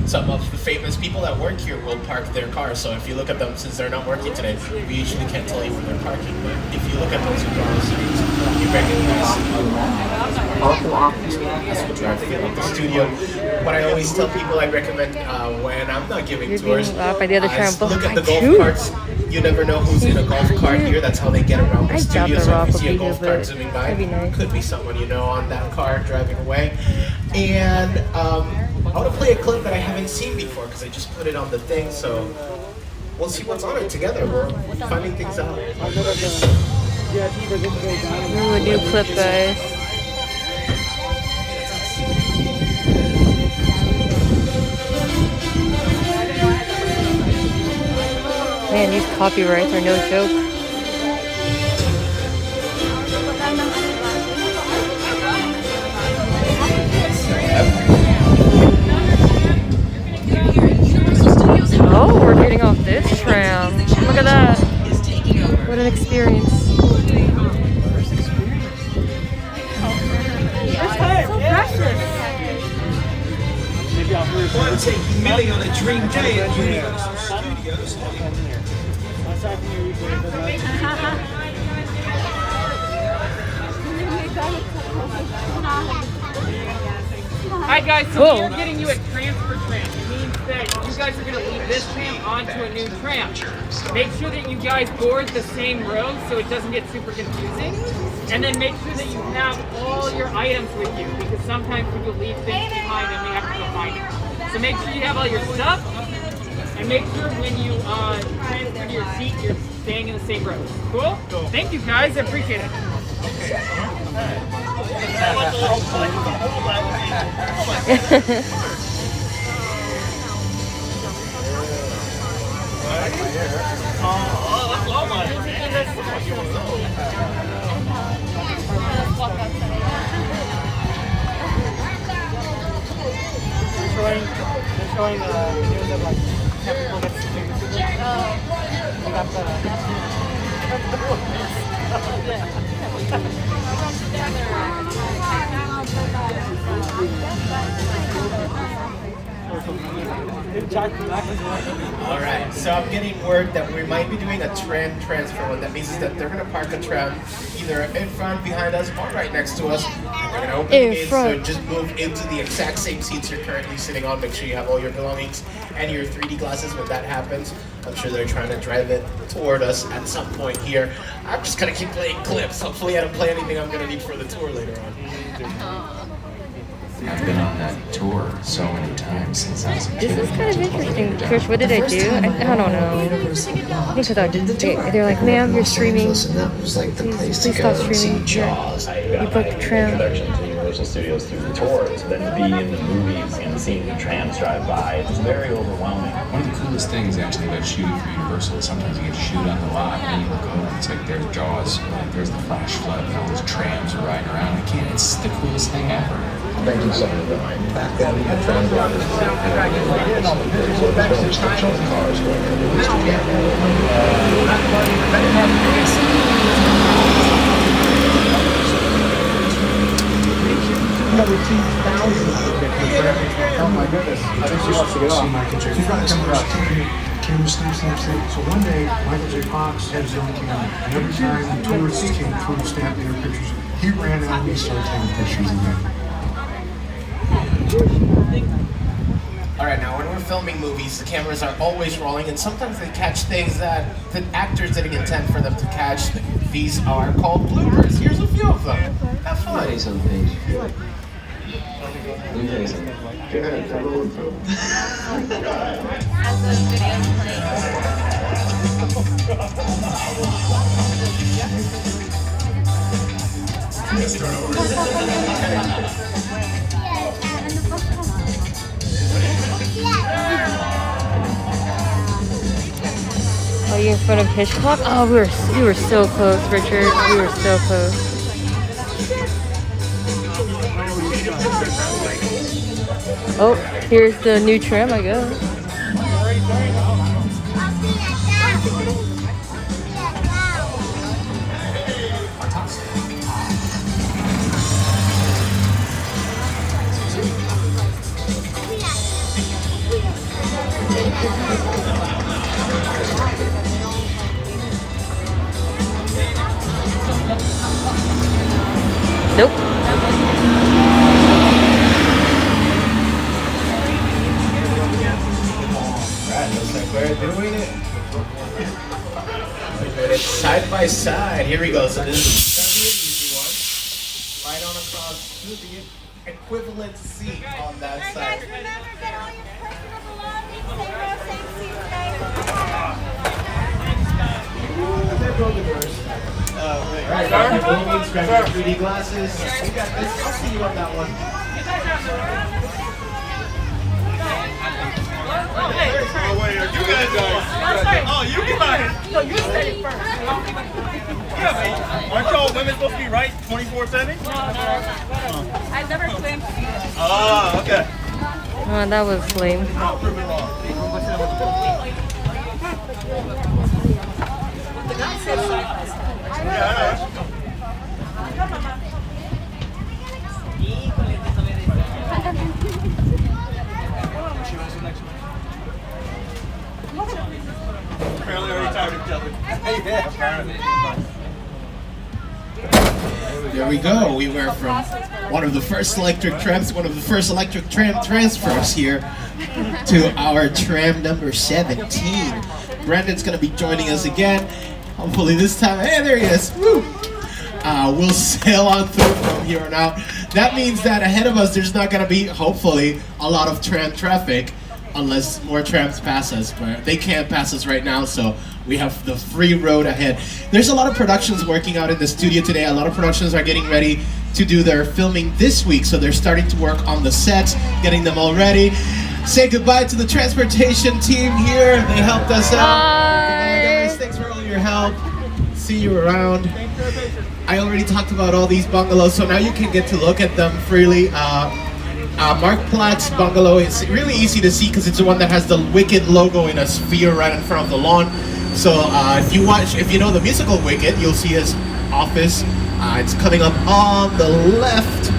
some of the famous people that work here will park their cars. So if you look at them, since they're not working today, we usually can't tell you where they're parking. But if you look at those across the streets, you recognize that's what drive feel of the studio. What I always tell people, I recommend when I'm not giving tours, by the other tram, look at the golf carts. You never know who's in a golf cart here. That's how they get around the studio. So if you see a golf cart zooming by, could be someone you know on that car driving away. And I want to play a clip that I haven't seen before because I just put it on the thing. So we'll see what's on it together. We're finding things out. Ooh, a new clip, guys. Man, these copyrights are no joke. Oh, we're getting off this tram. Look at that. What an experience. So precious. Want to take Millie on a dream day at Universal Studios. Alright guys, so we are getting you a transfer tram. It means that you guys are going to leave this tram onto a new tram. Make sure that you guys board the same row so it doesn't get super confusing. And then make sure that you have all your items with you, because sometimes people leave things behind and we have to go find them. So make sure you have all your stuff, and make sure when you transfer to your seat, you're staying in the same row. Cool? Thank you guys, I appreciate it. They're showing videos of like people get stupid. We got Alright, so I'm getting word that we might be doing a tram transfer. What that means is that they're going to park a tram either in front, behind us, or right next to us. And they're going to open the gates, so just move into the exact same seats you're currently sitting on. Make sure you have all your belongings and your 3D glasses when that happens. I'm sure they're trying to drive it toward us at some point here. I'm just going to keep playing clips. Hopefully I don't play anything I'm going to need for the tour later on. I've been on that tour so many times since I was a kid. This is kind of interesting. Trish, what did I do? I don't know. I think they're like, ma'am, you're streaming. Please stop streaming. You booked a tram. Introduction to Universal Studios through the tours, then to be in the movies and seeing the trams drive by, it's very overwhelming. One of the coolest things actually about shooting for Universal is sometimes you get to shoot on the lot and you look over and it's like there's Jaws, like there's the flash flood and all those trams are riding around. It's the coolest thing ever. Thank you so much. Back then, the tram drivers were showing cars going to the movies Oh my goodness. I think she wants to get off. She's got to come across. Camera snap. So one day, Michael J. Fox had his own camera. And every time the tourists came through to snap their pictures, he ran out and he started taking pictures again. Alright, now when we're filming movies, the cameras are always rolling, and sometimes they catch things that the actors didn't intend for them to catch. These are called bloopers. Here's a few of them. Have fun. Let me tell you something. Go ahead, come on. Are you in front of Hitchcock? Oh, we were so close, Richard. We were so close. Oh, here's the new tram, I guess. Nope. Alright, looks like we're doing it. We're doing it side by side. Here we go. So this is gonna be an easy one. Right on across to the equivalent seat on that side. Guys, remember, get all your personal belongings. Same row, same seat, okay? They're broken first. Alright, grab your belongings, grab your 3D glasses. We got this. I'll see you on that one. Oh, wait, you guys Oh, you guys. No, you said it first. Yeah, man. Aren't y'all women supposed to be right 24/7? No. I've never claimed to be that. Oh, okay. Oh, that was lame. The guy said side by side. Yeah, apparently already tired of each other. Yeah, apparently. There we go. We were from one of the first electric trams, one of the first electric tram transfers here to our tram number 17. Brandon's going to be joining us again. Hopefully this time, hey, there he is. Woo! We'll sail on through from here on out. That means that ahead of us, there's not going to be, hopefully, a lot of tram traffic unless more trams pass us. But they can't pass us right now, so we have the free road ahead. There's a lot of productions working out in the studio today. A lot of productions are getting ready to do their filming this week, so they're starting to work on the sets, getting them all ready. Say goodbye to the transportation team here. They helped us out. Goodbye, guys. Thanks for all your help. See you around. I already talked about all these bungalows, so now you can get to look at them freely. Mark Platt's bungalow is really easy to see because it's the one that has the Wicked logo in a sphere right in front of the lawn. So if you know the musical Wicked, you'll see his office. It's coming up on the left.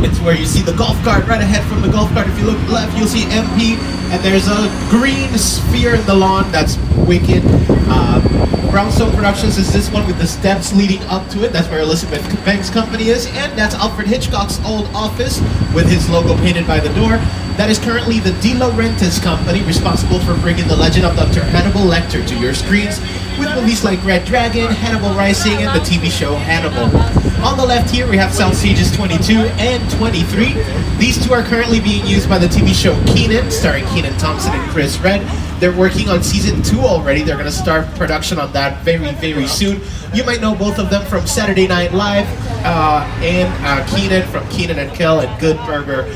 It's where you see the golf cart right ahead from the golf cart. If you look left, you'll see MP, and there's a green sphere in the lawn. That's Wicked. Brownstone Productions is this one with the steps leading up to it. That's where Elizabeth Banks' company is, and that's Alfred Hitchcock's old office with his logo painted by the door. That is currently the De Laurentiis company, responsible for bringing the legend of Dr. Hannibal Lecter to your screens with movies like Red Dragon, Hannibal Rising, and the TV show Hannibal. On the left here, we have South Sages 22 and 23. These two are currently being used by the TV show Kenan, starring Kenan Thompson and Chris Redd. They're working on season 2 already. They're going to start production on that very, very soon. You might know both of them from Saturday Night Live and Kenan from Kenan and Kel and Good Burger.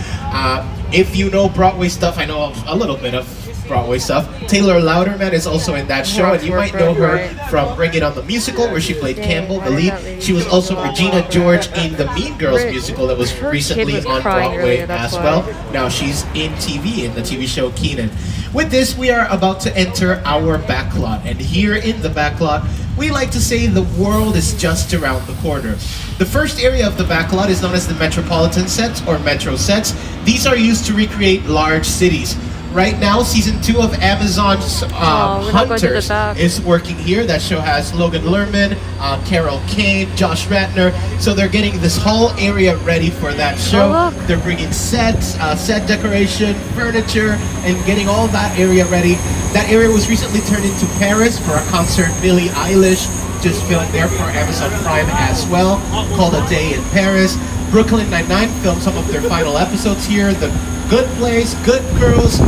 If you know Broadway stuff, I know a little bit of Broadway stuff. Taylor Louderman is also in that show, and you might know her from Bring It On the Musical, where she played Campbell, the lead. She was also Regina George in the Mean Girls musical that was recently on Broadway as well. Now she's in TV, in the TV show Kenan. With this, we are about to enter our backlot, and here in the backlot, we like to say the world is just around the corner. The first area of the backlot is known as the Metropolitan sets, or Metro sets. These are used to recreate large cities. Right now, season 2 of Amazon's Hunters is working here. That show has Logan Lerman, Carol Kane, Josh Ratner. So they're getting this whole area ready for that show. They're bringing sets, set decoration, furniture, and getting all that area ready. That area was recently turned into Paris for a concert Billie Eilish just filmed there for Amazon Prime as well, called A Day in Paris. Brooklyn Nine-Nine filmed some of their final episodes here. The Good Place, Good Girls,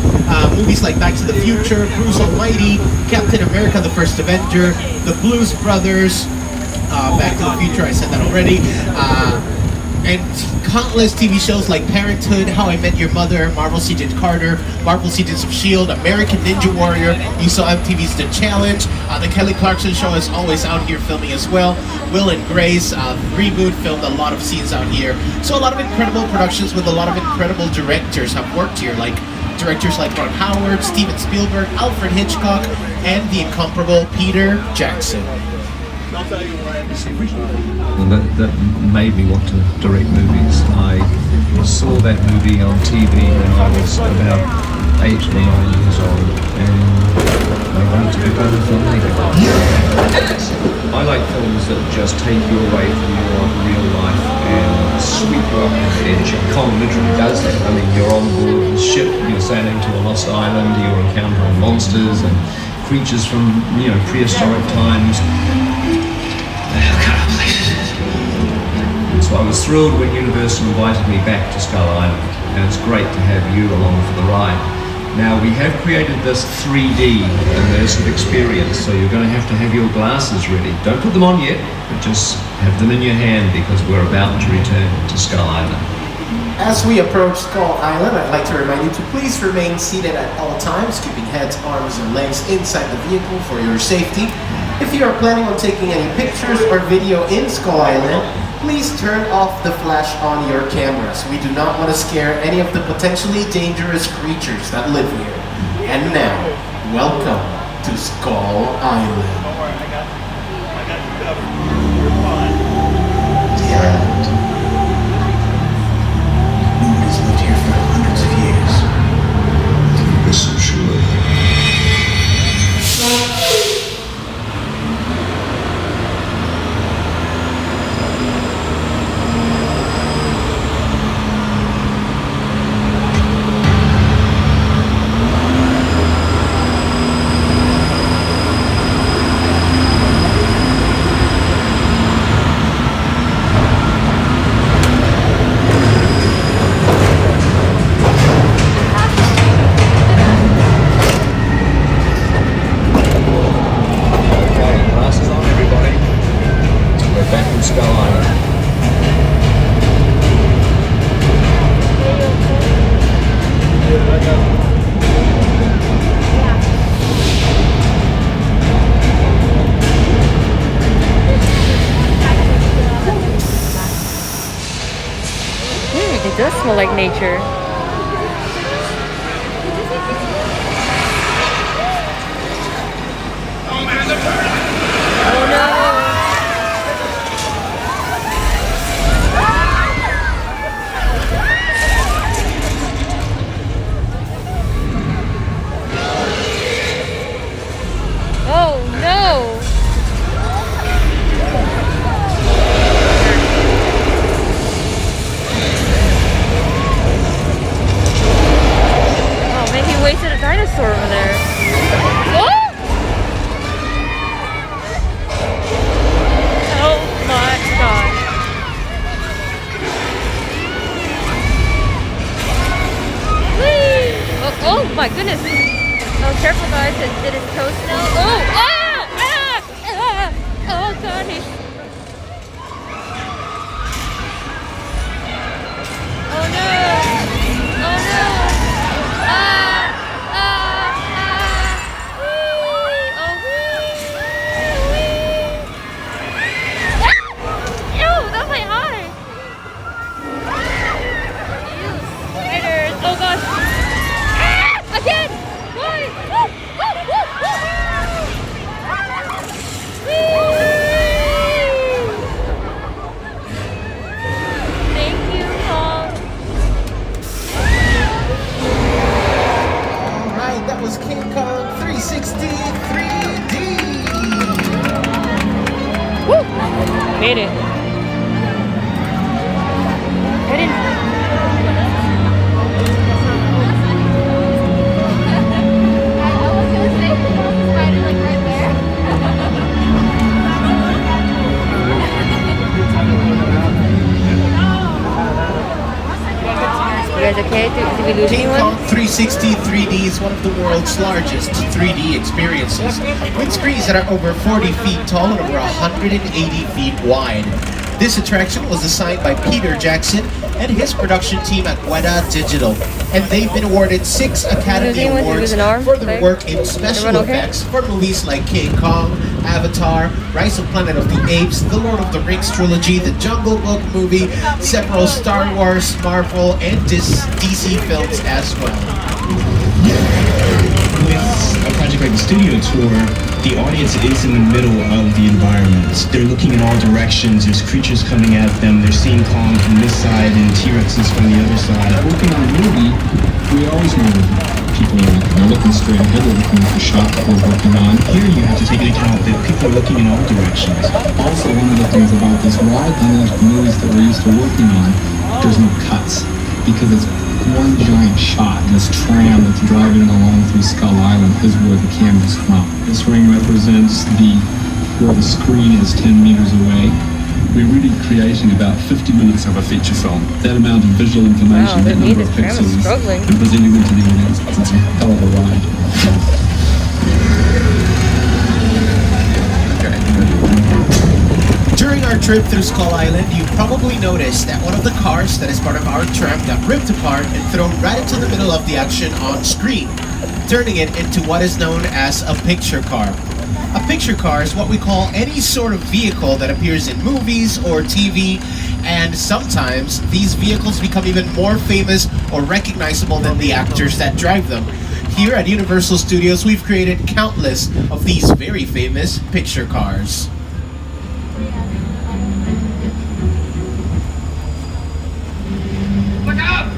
movies like Back to the Future, Bruce Almighty, Captain America, The First Avenger, The Blues Brothers, Back to the Future, I said that already. And countless TV shows like Parenthood, How I Met Your Mother, Marvel's Agent Carter, Marvel's Agents of S.H.I.E.L.D., American Ninja Warrior. You saw MTV's The Challenge. The Kelly Clarkson Show is always out here filming as well. Will and Grace, Reboot filmed a lot of scenes out here. So a lot of incredible productions with a lot of incredible directors have worked here, like directors like Ron Howard, Steven Spielberg, Alfred Hitchcock, and the incomparable Peter Jackson. And that made me want to direct movies. I saw that movie on TV when I was about 8 or 9 years old, and I wanted to become a filmmaker. I like films that just take you away from your real life and sweep you up on the edge. Kong literally does that. I mean, you're on board the ship, you're sailing to a lost island, you're encountering monsters and creatures from, prehistoric times. So I was thrilled when Universal invited me back to Skull Island, and it's great to have you along for the ride. Now, we have created this 3D immersive experience, so you're going to have your glasses ready. Don't put them on yet, but just have them in your hand because we're about to return to Skull Island. As we approach Skull Island, I'd like to remind you to please remain seated at all times, keeping heads, arms, and legs inside the vehicle for your safety. If you are planning on taking any pictures or video in Skull Island, please turn off the flash on your cameras. We do not want to scare any of the potentially dangerous creatures that live here. And now, welcome to Skull Island. The island. Humans lived here for hundreds of years. You're so sure. It does smell like nature. Oh no! Oh no! He wasted a dinosaur over there. Oh! Oh my god. Whee! Oh my goodness. Oh, careful guys, did his toe smell? Oh! Ah! Ah! Ah! Oh god, he's... Oh no! Oh no! Ah! Oh gosh! Ah! Again! Why? Thank you, Mom. Alright, that was King Kong 360 3D! Woo! Made it. I didn't... guys okay? Did we lose King anyone? Kong 360 3D is one of the world's largest 3D experiences, with screens that are over 40 feet tall and over 180 feet wide. This attraction was designed by Peter Jackson and his production team at Weta Digital, and they've been awarded 6 Academy Awards for their work in special effects for movies like King Kong, Avatar, Rise of Planet of the Apes, The Lord of the Rings trilogy, The Jungle Book movie, several Star Wars, Marvel, and DC films as well. With a project like the studio tour, the audience is in the middle of the environment. They're looking in all directions, there's creatures coming at them, they're seeing Kong from this side and T-Rexes from the other side. Working on a movie, we always know people are looking straight ahead, they're looking at the shot that we're working on. Here you have to take into account that people are looking in all directions. Also, one of the things about this ride, unlike the movies that we're used to working on, there's no cuts, because it's one giant shot. This tram that's driving along through Skull Island is where the cameras come out. This ring represents where the screen is 10 meters away. We're really creating about 50 minutes of a feature film. That amount of visual information, that number of pixels, and presenting them to the audience, it's a hell of a ride. During our trip through Skull Island, you probably noticed that one of the cars that is part of our tram got ripped apart and thrown right into the middle of the action on screen, turning it into what is known as a picture car. A picture car is what we call any sort of vehicle that appears in movies or TV, and sometimes these vehicles become even more famous or recognizable than the actors that drive them. Here at Universal Studios, we've created countless of these very famous picture cars. Look out!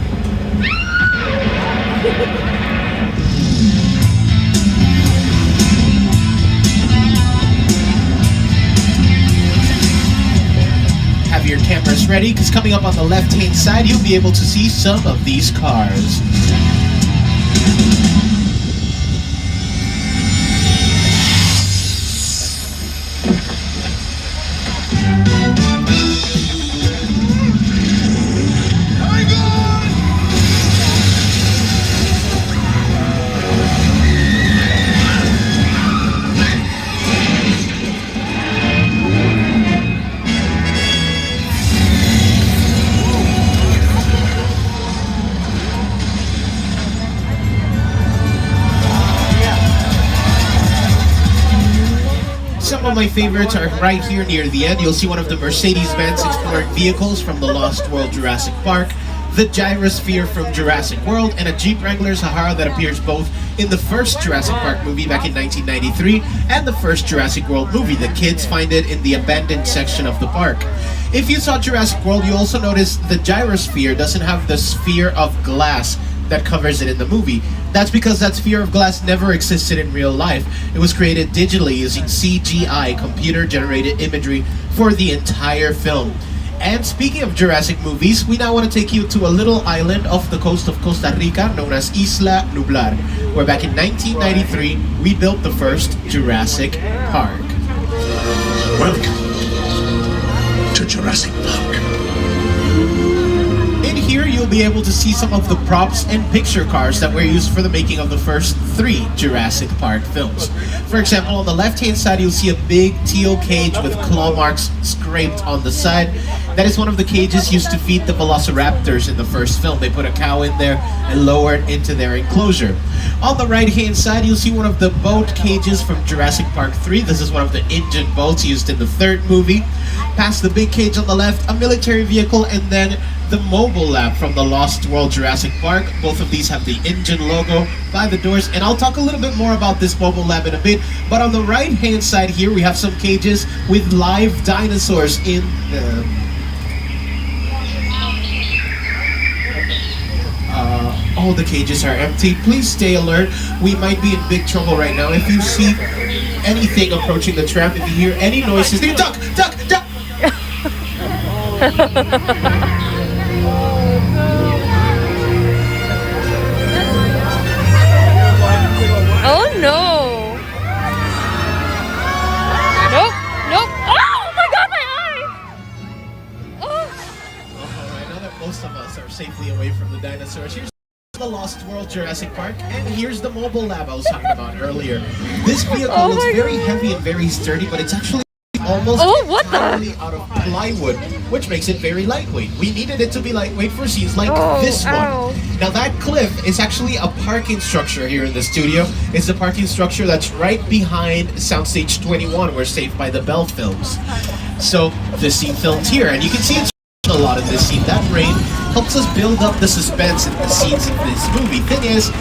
Have your cameras ready, because coming up on the left-hand side, you'll be able to see some of these cars. Some of my favorites are right here near the end. You'll see one of the Mercedes-Benz exploring vehicles from the Lost World Jurassic Park, the Gyrosphere from Jurassic World, and a Jeep Wrangler Sahara that appears both in the first Jurassic Park movie back in 1993 and the first Jurassic World movie. The kids find it in the abandoned section of the park. If you saw Jurassic World, you also notice the Gyrosphere doesn't have the sphere of glass that covers it in the movie. That's because that sphere of glass never existed in real life. It was created digitally using CGI, computer-generated imagery, for the entire film. And speaking of Jurassic movies, we now want to take you to a little island off the coast of Costa Rica known as Isla Nublar, where back in 1993, we built the first Jurassic Park. Welcome to Jurassic Park. Here you'll be able to see some of the props and picture cars that were used for the making of the first 3 Jurassic Park films. For example, on the left-hand side you'll see a big teal cage with claw marks scraped on the side. That is one of the cages used to feed the velociraptors in the first film. They put a cow in there and lowered it into their enclosure. On the right-hand side you'll see one of the boat cages from Jurassic Park 3. This is one of the engine boats used in the 3rd movie. Past the big cage on the left, a military vehicle, and then the mobile lab from the Lost World Jurassic Park. Both of these have the engine logo by the doors, and I'll talk a little bit more about this mobile lab in a bit. But on the right hand side here we have some cages with live dinosaurs in them. All the cages are empty. Please stay alert. We might be in big trouble right now. If you see anything approaching the tram, if you hear any noises, duck, duck, duck. Oh no! Nope, nope. Oh my god, my eye! Oh. most of us are safely away from the dinosaurs. Here's the Lost World Jurassic Park, and here's the mobile lab I was talking about earlier. This vehicle looks very heavy and very sturdy, but it's actually almost entirely out of plywood, which makes it very lightweight. We needed it to be lightweight for scenes like this one. Now that cliff is actually a parking structure here in the studio. It's the parking structure that's right behind Soundstage 21, where Saved by the Bell films. So the scene filmed here, and you can see it's a lot in this scene. That rain helps us build up the suspense in the scenes in this movie. Thing is,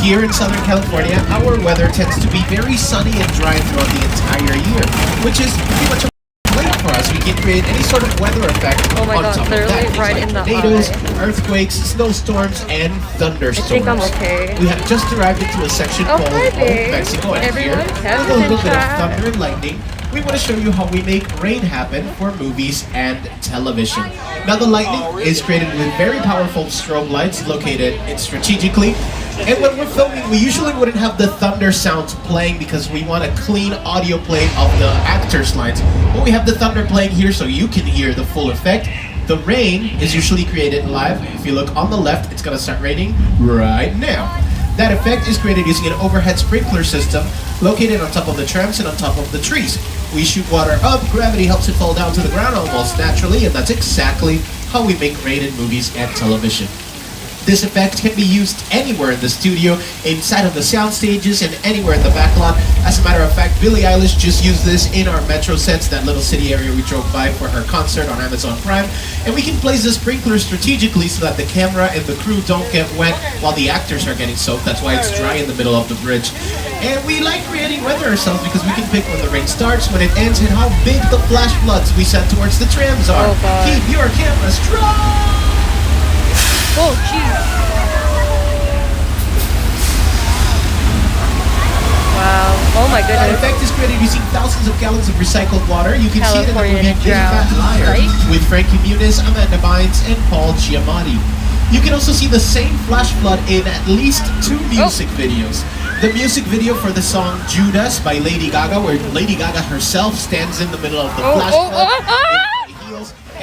here in Southern California, our weather tends to be very sunny and dry throughout the entire year, which is pretty much a plate for us. We can create any sort of weather effect on top of that. Right like in the tornadoes, eye. earthquakes, snowstorms, and thunderstorms. I think I'm okay. We have just arrived into a section called Old Mexico, and here, with a little bit of thunder and lightning, we want to show you how we make rain happen for movies and television. Now the lightning is created with very powerful strobe lights located strategically. And when we're filming, we usually wouldn't have the thunder sounds playing because we want a clean audio play of the actors' lines. But we have the thunder playing here so you can hear the full effect. The rain is usually created live. If you look on the left, it's going to start raining right now. That effect is created using an overhead sprinkler system located on top of the trams and on top of the trees. We shoot water up, gravity helps it fall down to the ground almost naturally, and that's exactly how we make rain in movies and television. This effect can be used anywhere in the studio, inside of the sound stages, and anywhere in the backlot. As a matter of fact, Billie Eilish just used this in our metro sets, that little city area we drove by for her concert on Amazon Prime. And we can place the sprinkler strategically so that the camera and the crew don't get wet while the actors are getting soaked. That's why it's dry in the middle of the bridge. And we like creating weather ourselves because we can pick when the rain starts, when it ends, and how big the flash floods we send towards the trams are. Keep your cameras dry! Oh, jeez. Wow. Oh my goodness. That effect is created using thousands of gallons of recycled water. You can see it in the movie Drought. Liar with Frankie Muniz, Amanda Bynes, and Paul Giamatti. You can also see the same flash flood in at least 2 music videos. The music video for the song Judas by Lady Gaga, where Lady Gaga herself stands in the middle of the flash flood.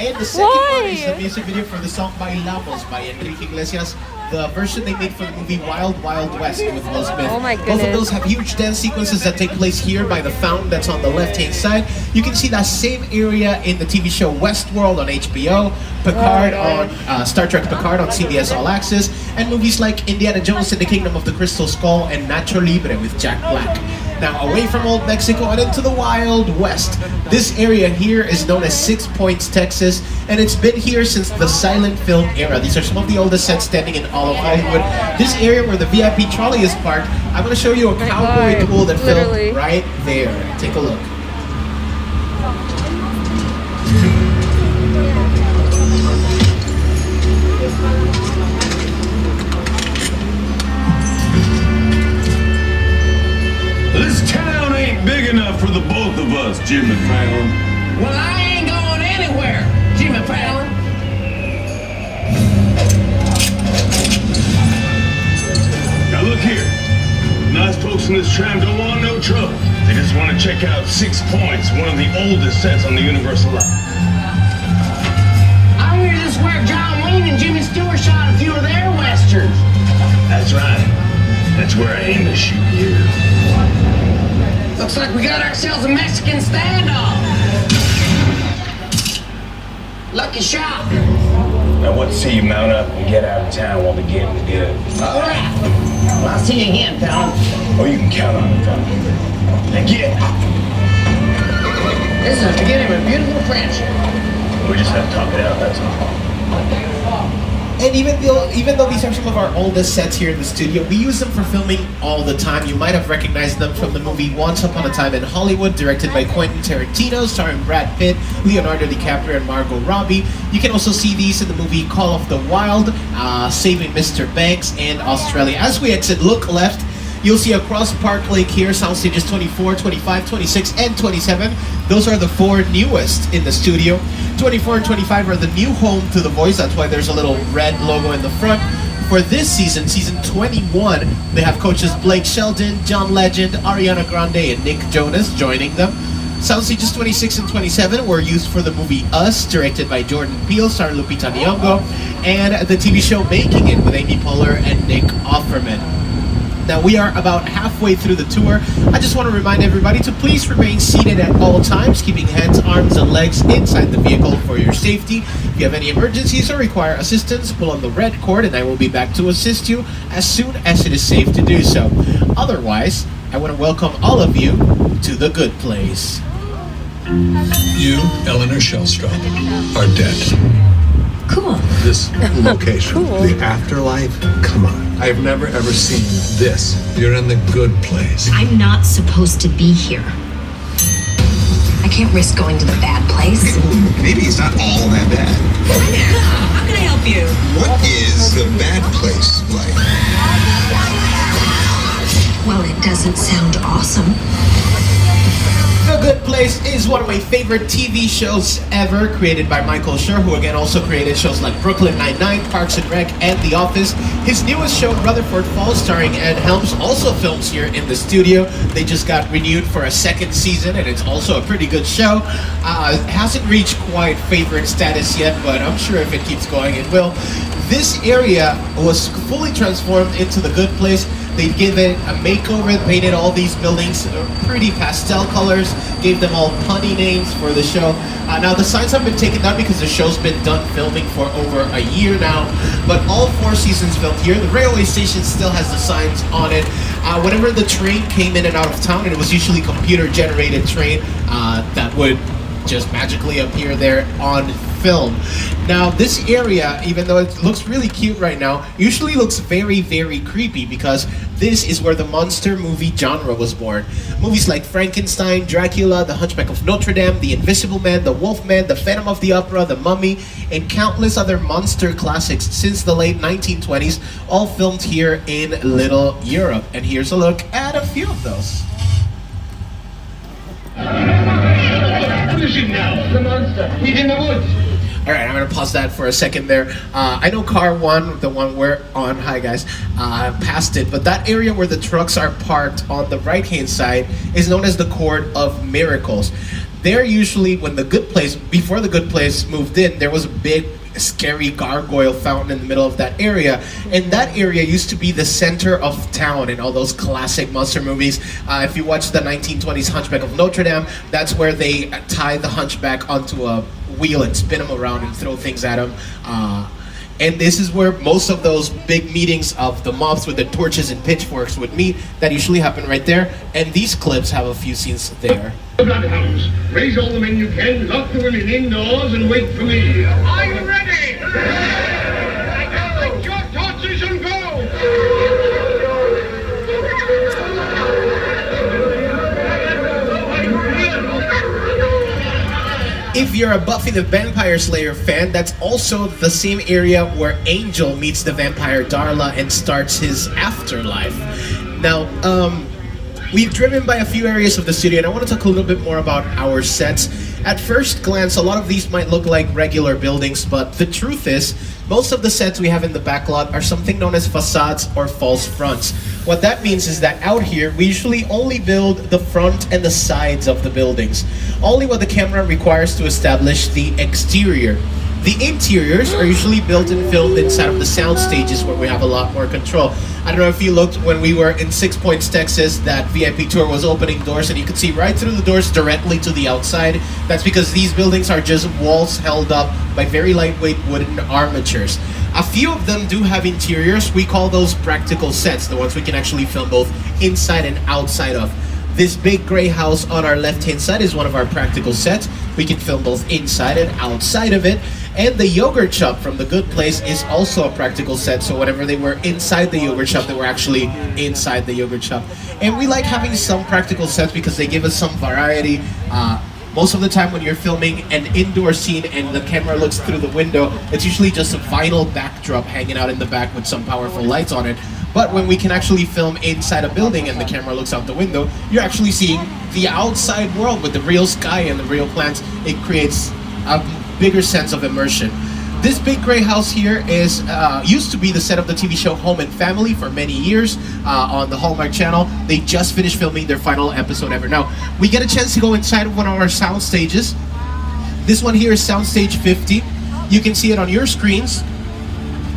And the second one is the music video for the song Bailamos by Enrique Iglesias, the version they made for the movie Wild Wild West with Will Smith. Oh my goodness. Both of those have huge dance sequences that take place here by the fountain that's on the left-hand side. You can see that same area in the TV show Westworld on HBO, Picard on Star Trek Picard on CBS All Access, and movies like Indiana Jones and the Kingdom of the Crystal Skull and Nacho Libre with Jack Black. Now, away from Old Mexico and into the Wild West. This area here is known as 6 Points, Texas, and it's been here since the silent film era. These are some of the oldest sets standing in all of Hollywood. This area where the VIP trolley is parked, I'm going to show you a cowboy duel that filmed right there. Take a look. This town ain't big enough for the both of us, Jimmy Fallon. Well, I ain't going anywhere, Jimmy Fallon. Now look here. Nice folks in this tram don't want no trouble. They just want to check out 6 Points, one of the oldest sets on the Universal line. I hear this is where John Wayne and Jimmy Stewart shot a few of their westerns. That's right. That's where I aim to shoot you. Looks like we got ourselves a Mexican standoff. Lucky shot. Now what say you mount up and get out of town while the game is good? All right. Well, I'll see you again, pal. Oh, you can count on it, pal. Now get. This is the beginning of a beautiful friendship. We just have to talk it out, that's all. And even though these are some of our oldest sets here in the studio, we use them for filming all the time. You might have recognized them from the movie Once Upon a Time in Hollywood, directed by Quentin Tarantino, starring Brad Pitt, Leonardo DiCaprio, and Margot Robbie. You can also see these in the movie Call of the Wild, Saving Mr. Banks, and Australia. As we exit, look left. You'll see across Park Lake here, sound stages 24, 25, 26, and 27. Those are the 4 newest in the studio. 24 and 25 are the new home to The Voice. That's why there's a little red logo in the front. For this season, season 21, they have coaches Blake Shelton, John Legend, Ariana Grande, and Nick Jonas joining them. Sound stages 26 and 27 were used for the movie Us, directed by Jordan Peele, starring Lupita Nyong'o, and the TV show Making It with Amy Poehler and Nick Offerman. Now we are about halfway through the tour. I just want to remind everybody to please remain seated at all times, keeping hands, arms, and legs inside the vehicle for your safety. If you have any emergencies or require assistance, pull on the red cord and I will be back to assist you as soon as it is safe to do so. Otherwise, I want to welcome all of you to the good place. You, Eleanor Shellstrop, are dead. Cool. This location, the afterlife, come on. I've never ever seen this. You're in the good place. I'm not supposed to be here. I can't risk going to the bad place. Maybe it's not all that bad. How can I help you? What is the bad place like? Well, it doesn't sound awesome. The Good Place is one of my favorite TV shows ever, created by Michael Schur, who again also created shows like Brooklyn Nine-Nine, Parks and Rec, and The Office. His newest show, Rutherford Falls, starring Ed Helms, also films here in the studio. They just got renewed for a second season, and it's also a pretty good show. It hasn't reached quite favorite status yet, but I'm sure if it keeps going, it will. This area was fully transformed into The Good Place. They gave it a makeover, painted all these buildings pretty pastel colors, gave them all punny names for the show. Now the signs have been taken down because the show's been done filming for over a year now, but all 4 seasons filmed here. The railway station still has the signs on it. Whenever the train came in and out of town, and it was usually computer-generated train that would just magically appear there on film. Now this area, even though it looks really cute right now, usually looks very, very creepy because this is where the monster movie genre was born. Movies like Frankenstein, Dracula, The Hunchback of Notre Dame, The Invisible Man, The Wolfman, The Phantom of the Opera, The Mummy, and countless other monster classics since the late 1920s, all filmed here in Little Europe. And here's a look at a few of those. What is it now? The monster. He's in the woods. All right, I'm gonna pause that for a second there. I know car 1, the one we're on, hi guys, passed it, but that area where the trucks are parked on the right-hand side is known as the Court of Miracles. There usually, when the Good Place, before the Good Place moved in, there was a big scary gargoyle fountain in the middle of that area, and that area used to be the center of town in all those classic monster movies. If you watch the 1920s Hunchback of Notre Dame, that's where they tie the hunchback onto a wheel and spin him around and throw things at him. And this is where most of those big meetings of the mobs with the torches and pitchforks would meet. That usually happen right there, and these clips have a few scenes there. Bloodhounds, raise all the men you can, lock the women indoors, and wait for me. Are you ready? Take your torches and go! If you're a Buffy the Vampire Slayer fan, that's also the same area where Angel meets the vampire Darla and starts his afterlife. Now, we've driven by a few areas of the studio, and I want to talk a little bit more about our sets. At first glance, a lot of these might look like regular buildings, but the truth is, most of the sets we have in the backlot are something known as facades or false fronts. What that means is that out here, we usually only build the front and the sides of the buildings. Only what the camera requires to establish the exterior. The interiors are usually built and filmed inside of the sound stages where we have a lot more control. I don't know if you looked when we were in 6 Points, Texas, that VIP tour was opening doors and you could see right through the doors directly to the outside. That's because these buildings are just walls held up by very lightweight wooden armatures. A few of them do have interiors. We call those practical sets, the ones we can actually film both inside and outside of. This big gray house on our left-hand side is one of our practical sets. We can film both inside and outside of it. And the yogurt shop from The Good Place is also a practical set, so whenever they were inside the yogurt shop, they were actually inside the yogurt shop. And we like having some practical sets because they give us some variety. Most of the time when you're filming an indoor scene and the camera looks through the window, it's usually just a vinyl backdrop hanging out in the back with some powerful lights on it. But when we can actually film inside a building and the camera looks out the window, you're actually seeing the outside world with the real sky and the real plants. It creates a bigger sense of immersion. This big gray house here is used to be the set of the TV show Home and Family for many years on the Hallmark Channel. They just finished filming their final episode ever. Now, we get a chance to go inside of one of our sound stages. This one here is Soundstage 50. You can see it on your screens.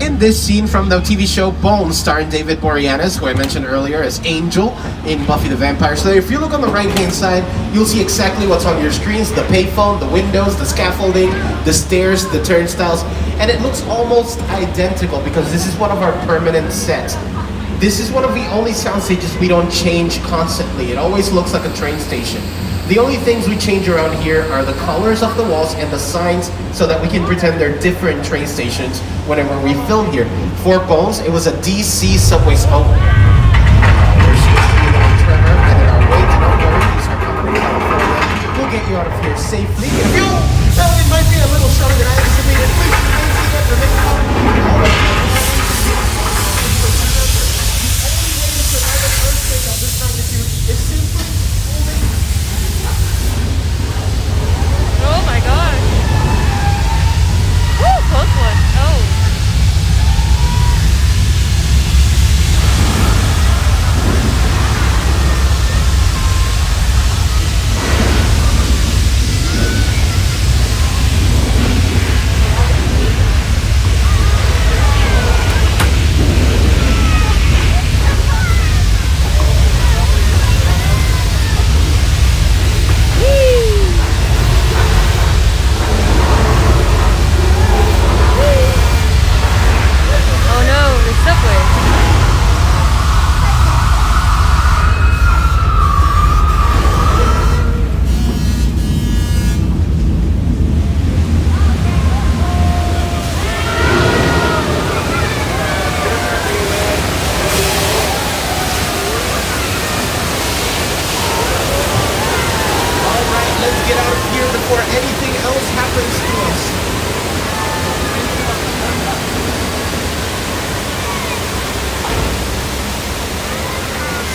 In this scene from the TV show Bones, starring David Boreanaz, who I mentioned earlier as Angel in Buffy the Vampire Slayer. If you look on the right-hand side, you'll see exactly what's on your screens: the payphone, the windows, the scaffolding, the stairs, the turnstiles, and it looks almost identical because this is one of our permanent sets. This is one of the only sound stages we don't change constantly. It always looks like a train station. The only things we change around here are the colors of the walls and the signs so that we can pretend they're different train stations whenever we film here. For Bones, it was a DC subway smoke. There's usually a little tremor headed our way. Do not worry, these are coming in California. We'll get you out of here safely. If you felt it might be a little shorter than I anticipated, please remain seated, remain calm. All right. Oh my god. Woo, close one. Oh.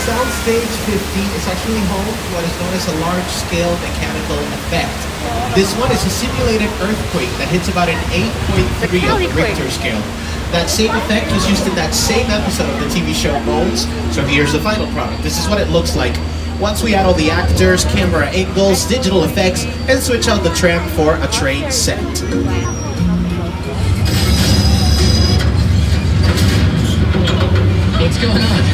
Soundstage 50 is actually home to what is known as a large-scale mechanical effect. This one is a simulated earthquake that hits about an 8.3 on the Richter scale. That same effect was used in that same episode of the TV show Bones, so here's the final product. This is what it looks like once we add all the actors, camera angles, digital effects, and switch out the tram for a train set. What's going on?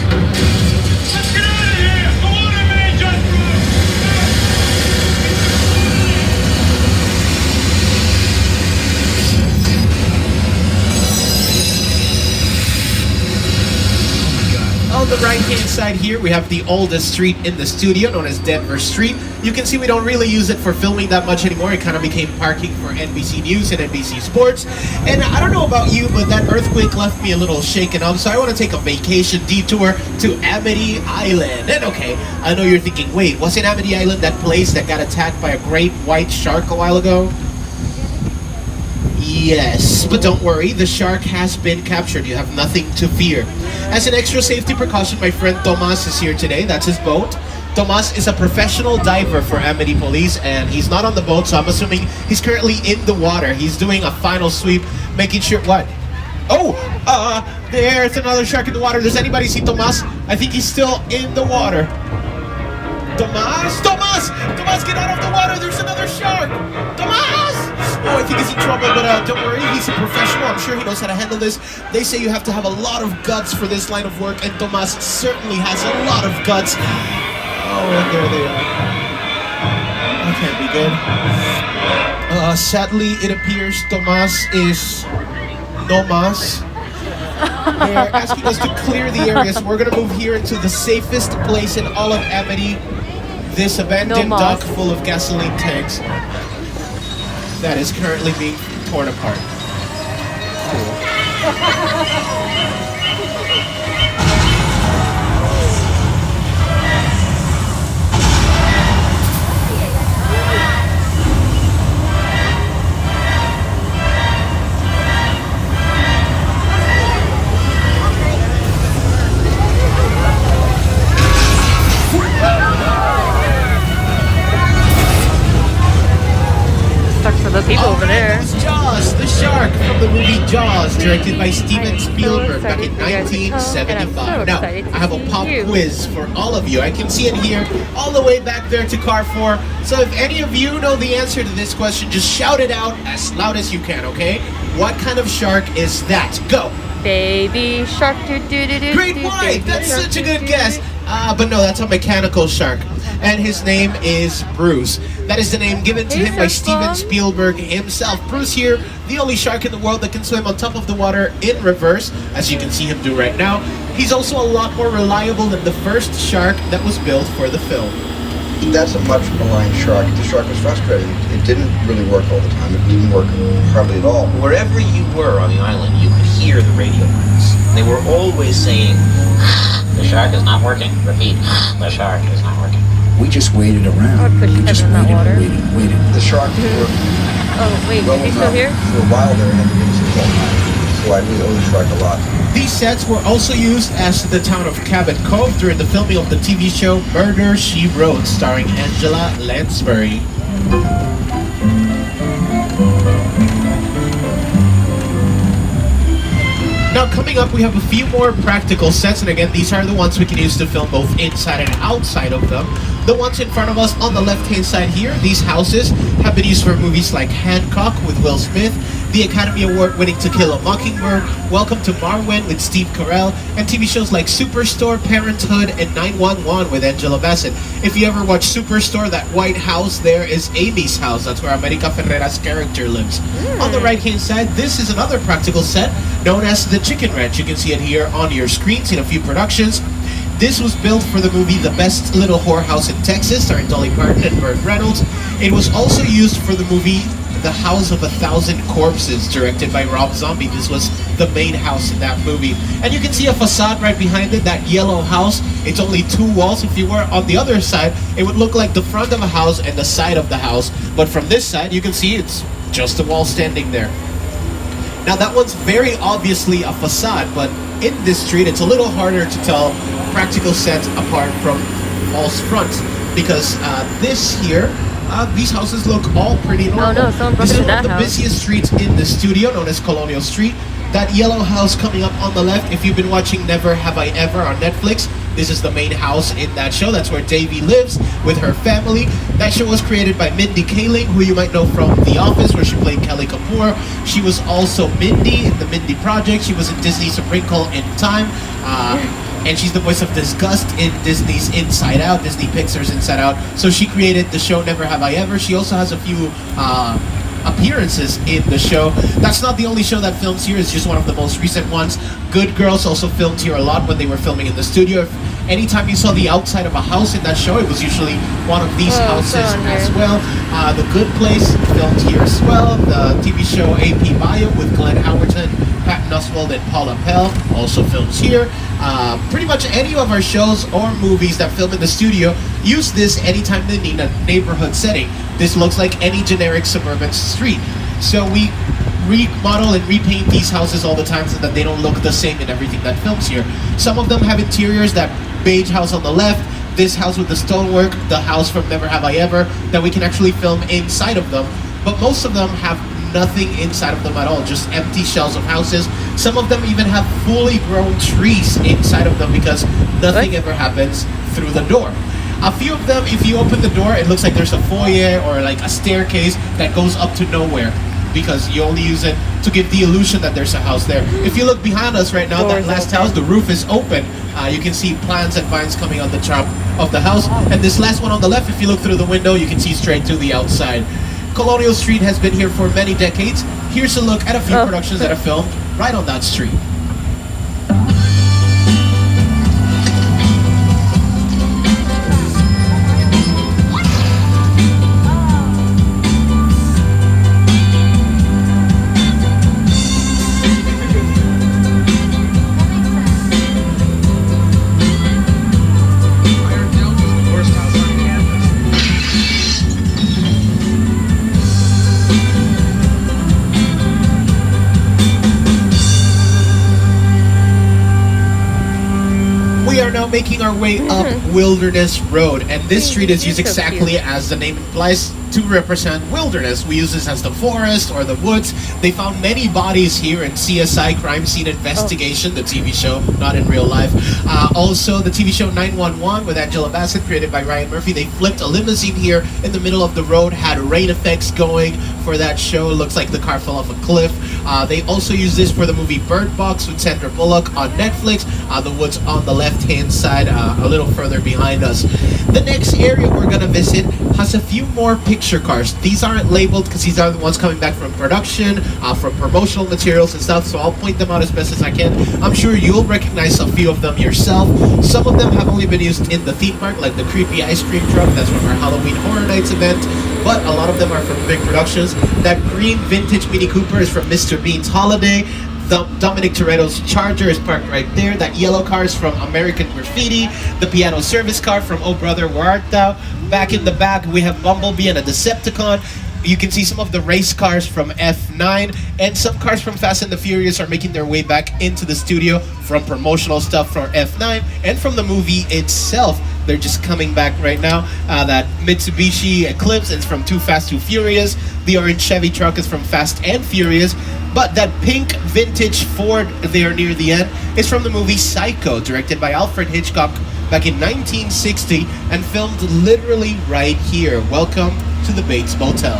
On the right-hand side here, we have the oldest street in the studio, known as Denver Street. You can see we don't really use it for filming that much anymore. It kind of became parking for NBC News and NBC Sports. And I don't know about you, but that earthquake left me a little shaken up, so I want to take a vacation detour to Amity Island. And okay, I know you're thinking, wait, wasn't Amity Island that place that got attacked by a great white shark a while ago? Yes, but don't worry, the shark has been captured. You have nothing to fear. As an extra safety precaution, my friend Tomas is here today. That's his boat. Tomas is a professional diver for Amity Police, and he's not on the boat, so I'm assuming he's currently in the water. He's doing a final sweep, making sure... What? Oh! There's another shark in the water. Does anybody see Tomas? I think he's still in the water. Tomas! Tomas! Tomas, get out of the water! There's another shark! Tomas! Oh, I think he's in trouble, but don't worry, he's a professional. I'm sure he knows how to handle this. They say you have to have a lot of guts for this line of work, and Tomas certainly has a lot of guts. Oh, and there they are. That can't be good. Sadly, it appears Tomas is no mas. They're asking us to clear the area, so we're going to move here into the safest place in all of Amity. This abandoned dock full of gasoline tanks that is currently being torn apart. Sucks for the people over there. Jaws, the shark from the directed by Steven Spielberg back in 1975. Now, I have a pop quiz for all of you. I can see it here all the way back there to car 4. So if any of you know the answer to this question, just shout it out as loud as you can, okay? What kind of shark is that? Go! Baby shark, Great white! That's such a good guess. But no, that's a mechanical shark. And his name is Bruce. That is the name given to him by Steven Spielberg himself. Bruce here, the only shark in the world that can swim on top of the water in reverse, as you can see him do right now. He's also a lot more reliable than the first shark that was built for the film. That's a much maligned shark. The shark was frustrated. It didn't really work all the time. It didn't work hardly at all. Wherever you were on the island, you could hear the radio lines. They were always saying, the shark is not working. Repeat, the shark is not working. We just waited around. We just waited. The shark were oh, wait, is he still here? For a while there, and it was a long time. So I really owe the shark a lot. These sets were also used as the town of Cabot Cove during the filming of the TV show Murder, She Wrote, starring Angela Lansbury. Now coming up, we have a few more practical sets, and again, these are the ones we can use to film both inside and outside of them. The ones in front of us on the left-hand side here, these houses have been used for movies like Hancock with Will Smith, the Academy Award-winning To Kill a Mockingbird, Welcome to Marwen with Steve Carell, and TV shows like Superstore, Parenthood, and 911 with Angela Bassett. If you ever watch Superstore, that white house there is Amy's house. That's where America Ferrera's character lives. On the right-hand side, this is another practical set known as the Chicken Ranch. You can see it here on your screens in a few productions. This was built for the movie The Best Little Whorehouse in Texas, starring Dolly Parton and Burt Reynolds. It was also used for the movie The House of 1,000 Corpses, directed by Rob Zombie. This was the main house in that movie. And you can see a facade right behind it, that yellow house. It's only 2 walls. If you were on the other side, it would look like the front of a house and the side of the house. But from this side, you can see it's just a wall standing there. Now that one's very obviously a facade, but in this street, it's a little harder to tell practical sets apart from false fronts, because this here, these houses look all pretty normal. Oh no, someone broke This is into one of that the house. busiest streets in the studio, known as Colonial Street. That yellow house coming up on the left, if you've been watching Never Have I Ever on Netflix, this is the main house in that show. That's where Davy lives with her family. That show was created by Mindy Kaling, who you might know from The Office, where she played Kelly Kapoor. She was also Mindy in the Mindy Project. She was in Disney's A Wrinkle in Time. And she's the voice of Disgust in Disney's Inside Out, Disney Pixar's Inside Out. So she created the show Never Have I Ever. She also has a few appearances in the show. That's not the only show that films here. It's just one of the most recent ones. Good Girls also filmed here a lot when they were filming in the studio. Anytime you saw the outside of a house in that show, it was usually one of these houses as well. The Good Place filmed here as well. The TV show AP Bio with Glenn Howerton, Patton Oswalt, and Paula Pell also films here. Pretty much any of our shows or movies that film in the studio use this anytime they need a neighborhood setting. This looks like any generic suburban street. So we remodel and repaint these houses all the time so that they don't look the same in everything that films here. Some of them have interiors, that beige house on the left, this house with the stonework, the house from Never Have I Ever, that we can actually film inside of them. But most of them have nothing inside of them at all, just empty shells of houses. Some of them even have fully grown trees inside of them because nothing ever happens through the door. A few of them, if you open the door, it looks like there's a foyer or like a staircase that goes up to nowhere, because you only use it to give the illusion that there's a house there. If you look behind us right now, that last house, the roof is open. You can see plants and vines coming on the top of the house. And this last one on the left, if you look through the window, you can see straight to the outside. Colonial Street has been here for many decades. Here's a look at a few productions that are filmed right on that street. Making our way up Wilderness Road, and this street is used exactly as the name implies to represent wilderness. We use this as the forest or the woods. They found many bodies here in CSI Crime Scene Investigation, the TV show, not in real life. Also, the TV show 911 with Angela Bassett, created by Ryan Murphy. They flipped a limousine here in the middle of the road, had rain effects going for that show. It looks like the car fell off a cliff. They also used this for the movie Bird Box with Sandra Bullock on Netflix. The woods on the left-hand side, a little further behind us. The next area we're gonna visit has a few more picture cars. These aren't labeled because these are the ones coming back from production, from promotional materials and stuff, so I'll point them out as best as I can. I'm sure you'll recognize a few of them yourself. Some of them have only been used in the theme park, like the creepy ice cream truck, that's from our Halloween Horror Nights event, but a lot of them are from big productions. That green vintage Mini Cooper is from Mr. Bean's Holiday. Dominic Toretto's Charger is parked right there. That yellow car is from American Graffiti. The piano service car from Oh Brother, Where Art Thou? Back in the back, we have Bumblebee and a Decepticon. You can see some of the race cars from F9, and some cars from Fast and the Furious are making their way back into the studio from promotional stuff from F9 and from the movie itself. They're just coming back right now. That Mitsubishi Eclipse is from Too Fast, Too Furious. The orange Chevy truck is from Fast and Furious. But that pink vintage Ford there near the end is from the movie Psycho, directed by Alfred Hitchcock back in 1960 and filmed literally right here. Welcome to the Bates Motel.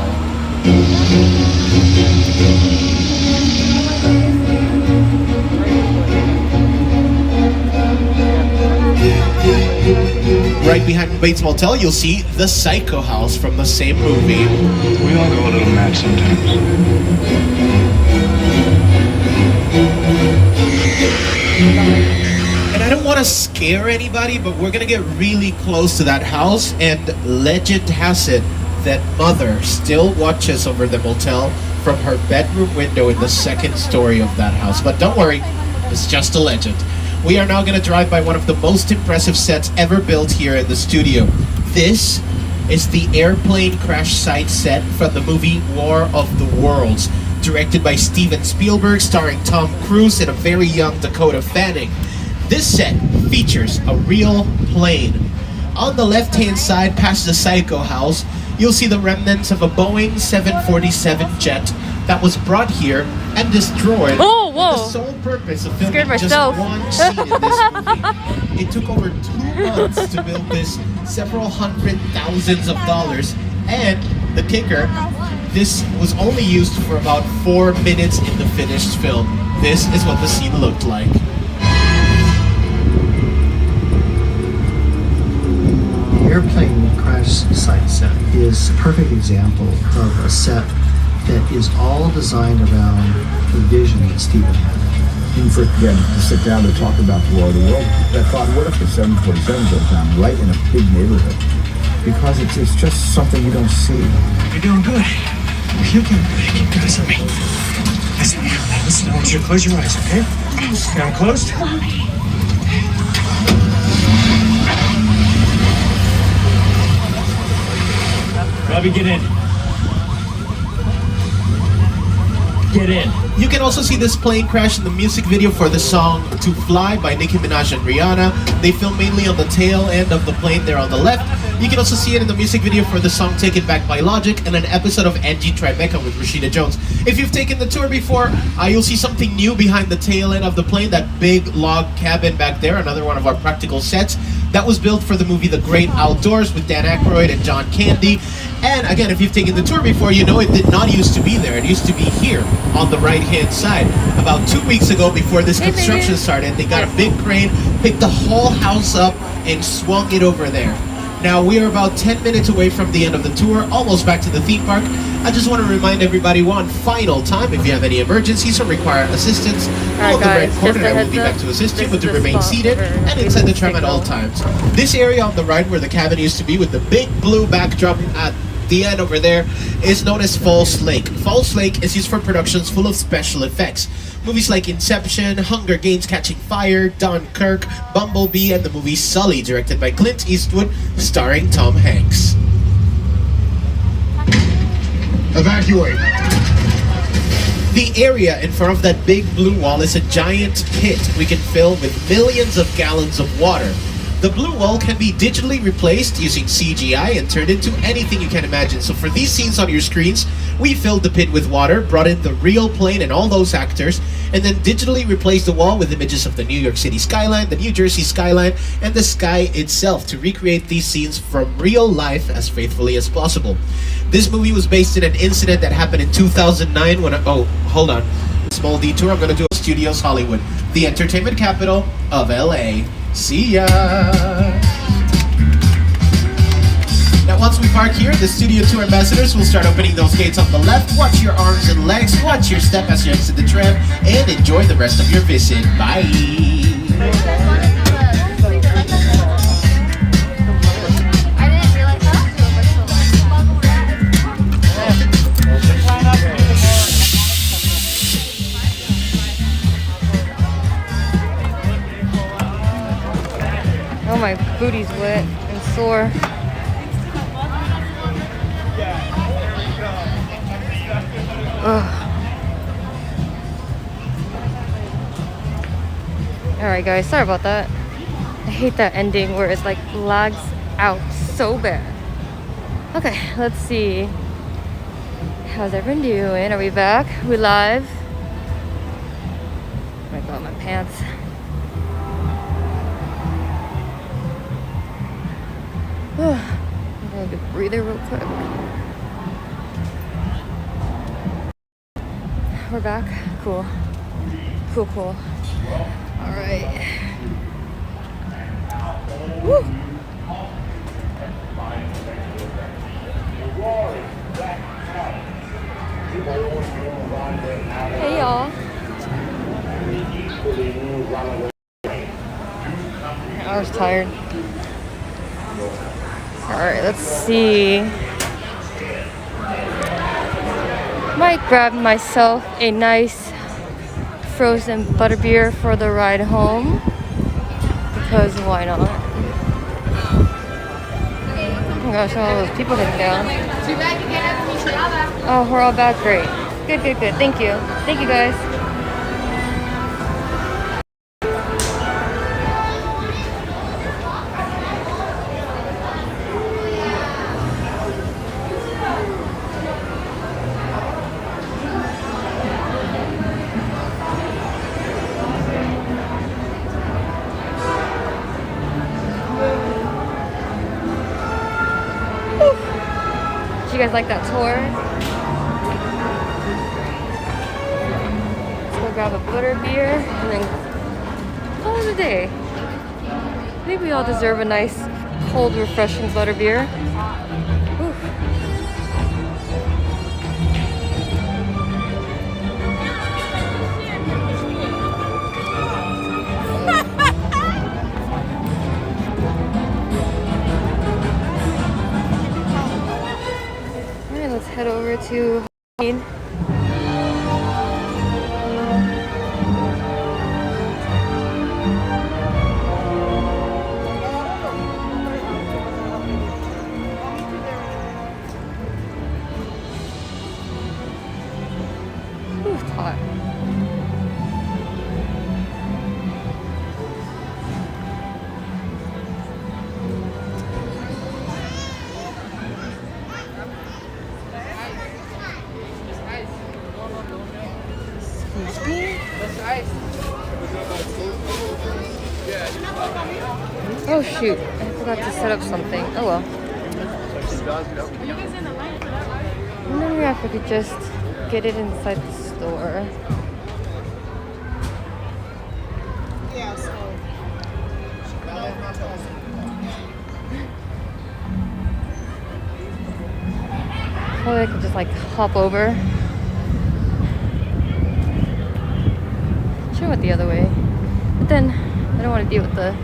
Right behind Bates Motel, you'll see the Psycho house from the same movie. We all go a little mad sometimes. And I don't want to scare anybody, but we're gonna get really close to that house, and legend has it that Mother still watches over the motel from her bedroom window in the second story of that house. But don't worry, it's just a legend. We are now going to drive by one of the most impressive sets ever built here in the studio. This is the airplane crash site set from the movie War of the Worlds, directed by Steven Spielberg, starring Tom Cruise and a very young Dakota Fanning. This set features a real plane. On the left-hand side, past the Psycho house, you'll see the remnants of a Boeing 747 jet that was brought here and destroyed with the sole purpose of filming just one scene in this movie. It took over 2 months to build this, several hundred thousands of dollars, and the kicker, this was only used for about 4 minutes in the finished film. This is what the scene looked like. Airplane crash site set is a perfect example of a set that is all designed around the vision that Steven had. When we first began to sit down to talk about the War of the World, I thought, what if the 747 goes down right in a big neighborhood? Because it's just something you don't see. You're doing good. You're doing good. Keep good as me. Listen, I want you to close your eyes, okay? Got them closed? Robbie, get in. Get in. You can also see this plane crash in the music video for the song To Fly by Nicki Minaj and Rihanna. They filmed mainly on the tail end of the plane there on the left. You can also see it in the music video for the song Taken Back by Logic and an episode of Angie Tribeca with Rashida Jones. If you've taken the tour before, you'll see something new behind the tail end of the plane, that big log cabin back there, another one of our practical sets. That was built for the movie The Great Outdoors with Dan Aykroyd and John Candy. And again, if you've taken the tour before, you know it did not used to be there. It used to be here on the right-hand side. About 2 weeks ago, before this construction started, they got a big crane, picked the whole house up, and swung it over there. Now, we are about 10 minutes away from the end of the tour, almost back to the theme park. I just want to remind everybody one final time, if you have any emergencies or require assistance, follow the red corner and we'll be back to assist you, but to remain seated and inside the tram at all times. This area on the right where the cabin used to be with the big blue backdrop at the end over there is known as False Lake. False Lake is used for productions full of special effects. Movies like Inception, Hunger Games Catching Fire, Dunkirk, Bumblebee, and the movie Sully, directed by Clint Eastwood, starring Tom Hanks. Evacuate. The area in front of that big blue wall is a giant pit we can fill with millions of gallons of water. The blue wall can be digitally replaced using CGI and turned into anything you can imagine. So for these scenes on your screens, we filled the pit with water, brought in the real plane and all those actors, and then digitally replaced the wall with images of the New York City skyline, the New Jersey skyline, and the sky itself to recreate these scenes from real life as faithfully as possible. This movie was based in an incident that happened in 2009 when oh, hold on. Small detour, I'm gonna do Studios Hollywood, the entertainment capital of LA. See ya! Now once we park here, the Studio Tour ambassadors will start opening those gates on the left. Watch your arms and legs, watch your step as you exit the tram, and enjoy the rest of your visit. Bye! Oh, my booty's wet and sore. Alright guys, sorry about that. I hate that ending where it's like lags out so bad. Okay, let's see. How's everyone doing? Are we back? We live? Oh my god, my pants. I'm gonna get a breather real quick. We're back. Cool. Cool, cool. Alright. Woo! Hey y'all. I was tired. Alright, let's see. Might grab myself a nice frozen butterbeer for the ride home. Because why not? Oh my gosh, all those people getting down. Oh, we're all back. Great. Good, good, good. Thank you. Thank you guys. Did you guys like that tour? Let's go grab a butterbeer and then call it a day. I think we all deserve a nice, cold, refreshing butterbeer. Let's head over to Halloween. Ooh, it's hot. Oh shoot, I forgot to set up something. Oh well. I'm wondering if I could just get it inside the store. Yeah, so. Probably I could just like hop over. Should have went the other way. But then I don't want to deal with the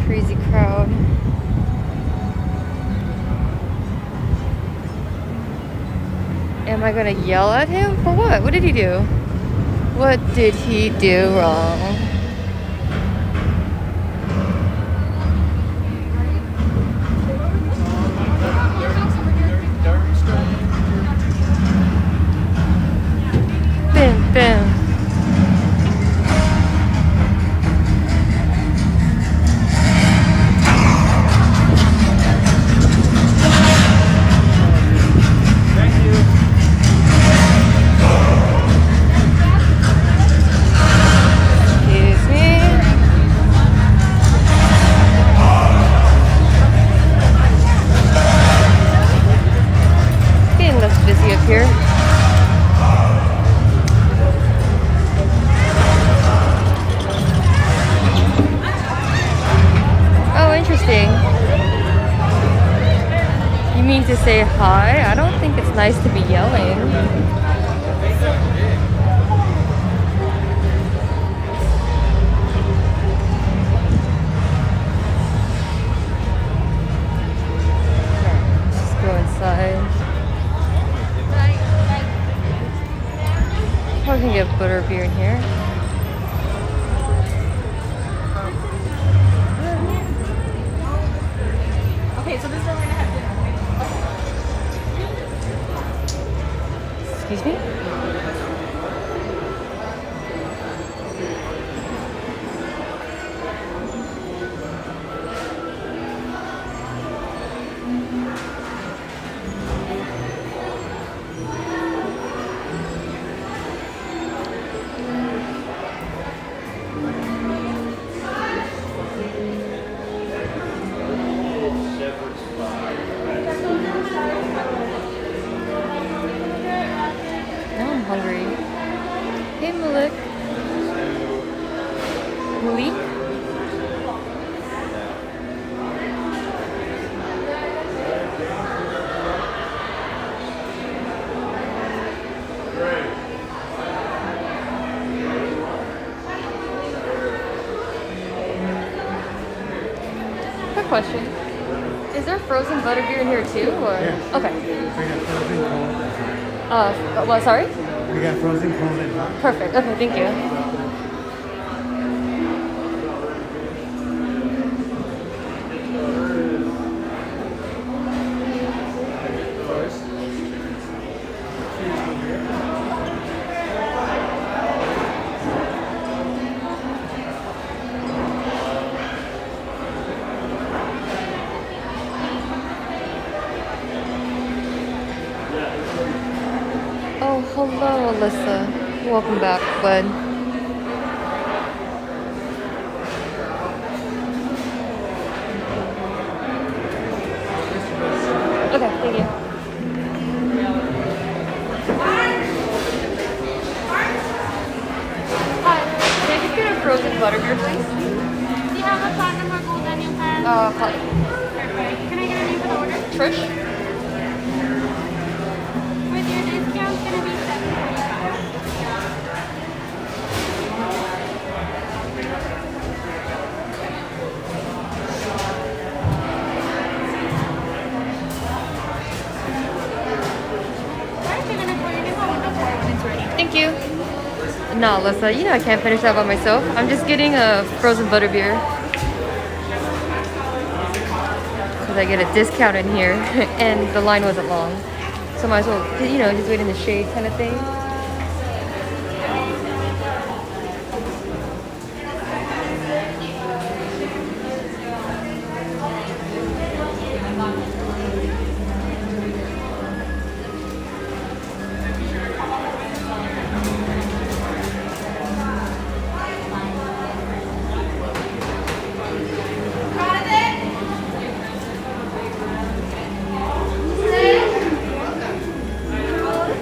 crazy crowd. Am I gonna yell at him for what? What did he do? What did he do wrong? Bam, bam. need to say hi. I don't think it's nice to be yelling. Let's go inside. I can get butterbeer in here. Okay, so this is where we're gonna have dinner. Excuse me? Now I'm hungry. Hey, Malik. Malik? Quick question. Is there frozen butterbeer in here too, or? Yeah. Okay. We got frozen cold. Well, sorry? We got frozen cold and hot. Perfect. Okay, thank you. Oh, hello, Alyssa. Welcome back, bud. Okay, thank you. Hi, can I just get a frozen butterbeer, please? Do you have a platinum or gold on your pen? Platinum. Perfect. Can I get a name for the order? Trish? With your discount, it's gonna be $7.45. Thank you. No, Alyssa, you know I can't finish that by myself. I'm just getting a frozen butterbeer. Because I get a discount in here, and the line wasn't long. So might as well, you know, just wait in the shade kind of thing.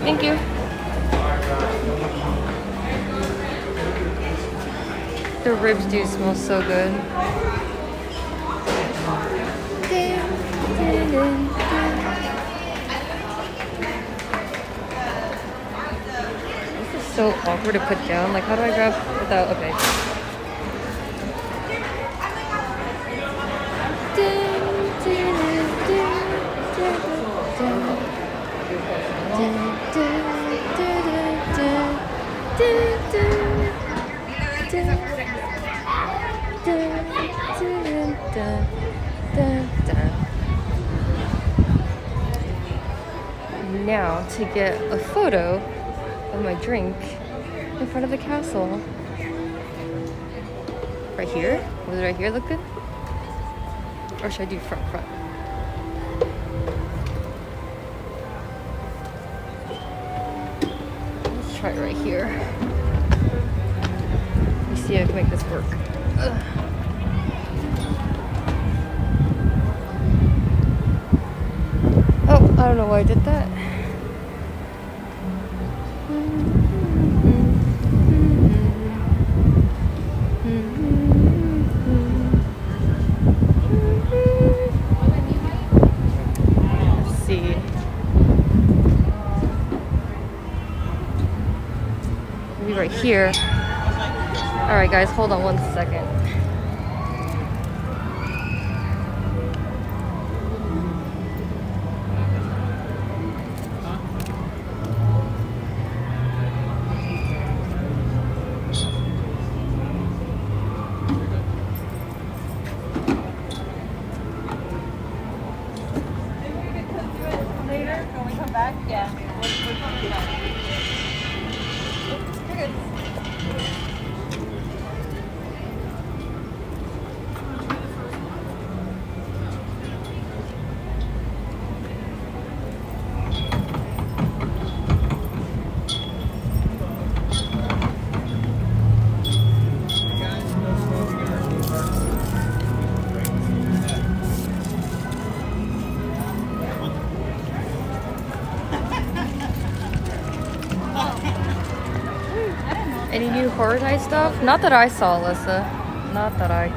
Thank you. The ribs do smell so good. This is so awkward to put down. Like, how do I grab without? Okay. Now to get a photo of my drink in front of the castle. Right here? Was it right here look good? Or should I do front? Let's try it right here. Let me see if I can make this work. Ugh. Oh, I don't know why I did that. Let's see. here. Alright guys, hold on one second. Later, when we come back? Yeah. Any new horror night stuff? Not that I saw, Alyssa. Not that I.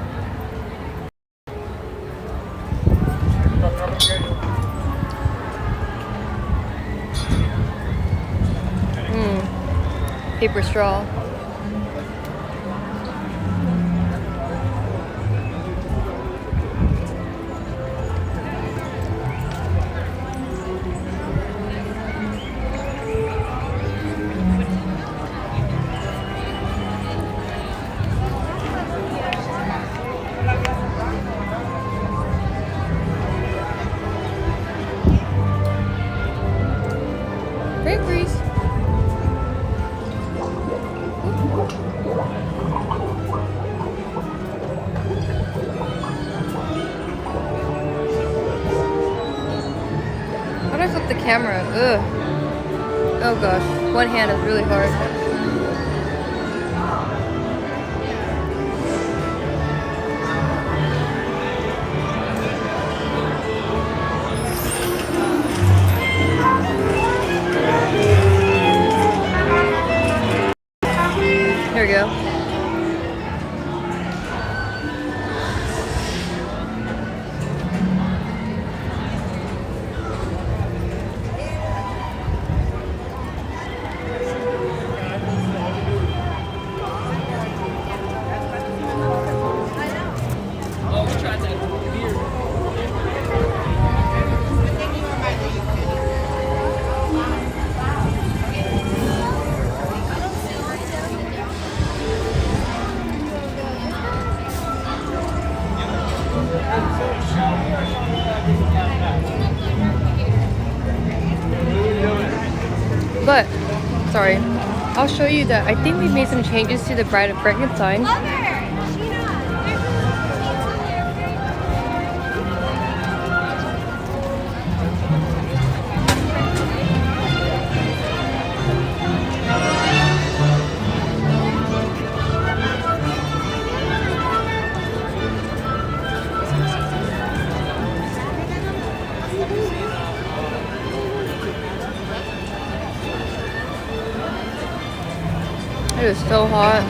Paper straw. Great breeze. How do I flip the camera? Ugh. Oh gosh, one hand is really hard. Here we go. But, sorry, I'll show you that I think we've made some changes to the Bride of Frankenstein. It was so hot.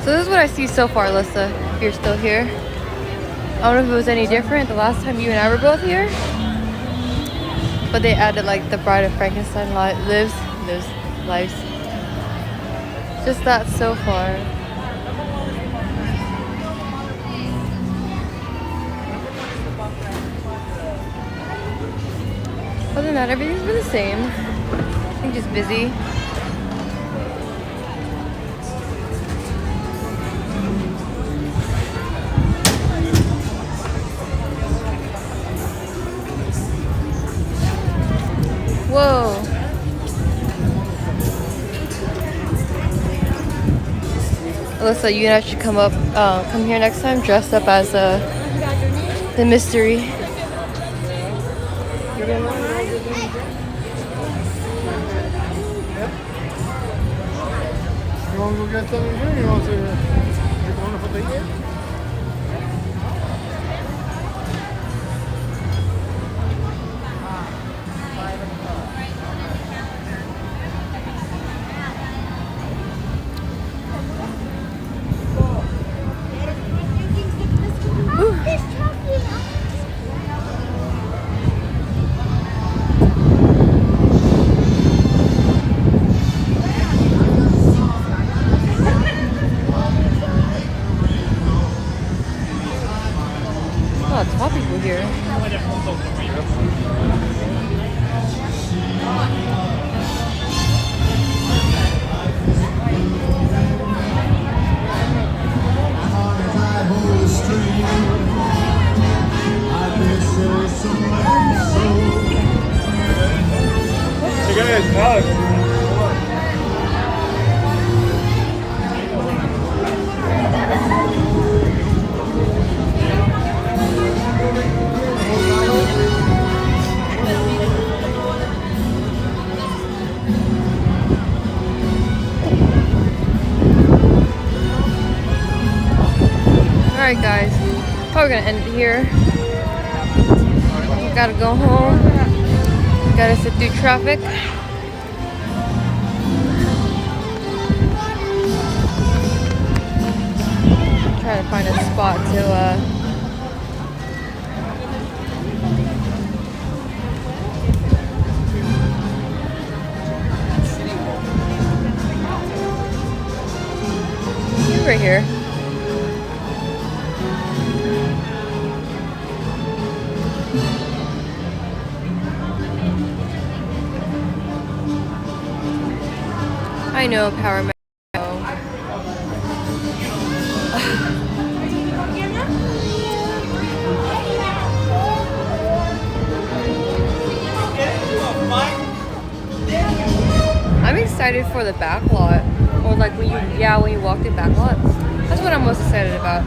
So this is what I see so far, Alyssa, if you're still here. I don't know if it was any different the last time you and I were both here. But they added like the Bride of Frankenstein lives. Just that so far. Other than that, everything's been the same. I think just busy. Whoa. Alyssa, you and I should come here next time dressed up as the mystery. You want to go get something to drink? You want to put the eat? A lot of tall people here. Hey guys, Alex. Alright guys, probably gonna end it here. Gotta go home. Gotta sit through traffic. Try to find a spot to right here. I know, Power Man. I'm excited for the back lot, or like when you walk the back lots. That's what I'm most excited about.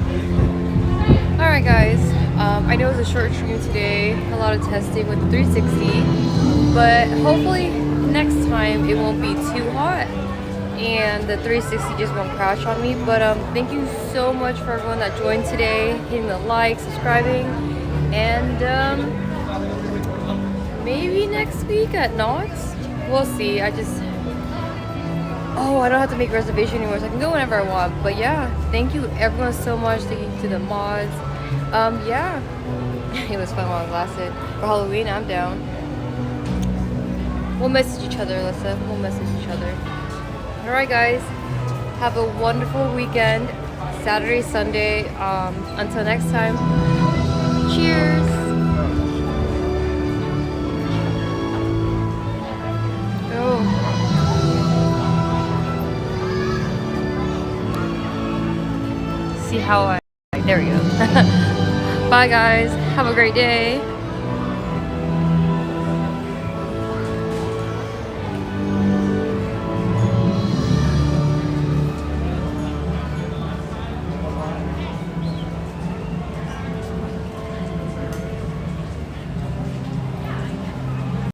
All right, guys. I know it was a short stream today, a lot of testing with the 360, but hopefully next time it won't be too hot and the 360 just won't crash on me. But thank you so much for everyone that joined today, hitting the like, subscribing, and maybe next week at Knott's. We'll see. I don't have to make a reservation anymore, so I can go whenever I want. But yeah, thank you everyone so much. Thank you to the mods. Yeah, it was fun while it lasted. For Halloween, I'm down. We'll message each other, Alyssa. We'll message each other. Alright guys, have a wonderful weekend. Saturday, Sunday. Until next time, cheers. See how there we go. Bye guys, have a great day.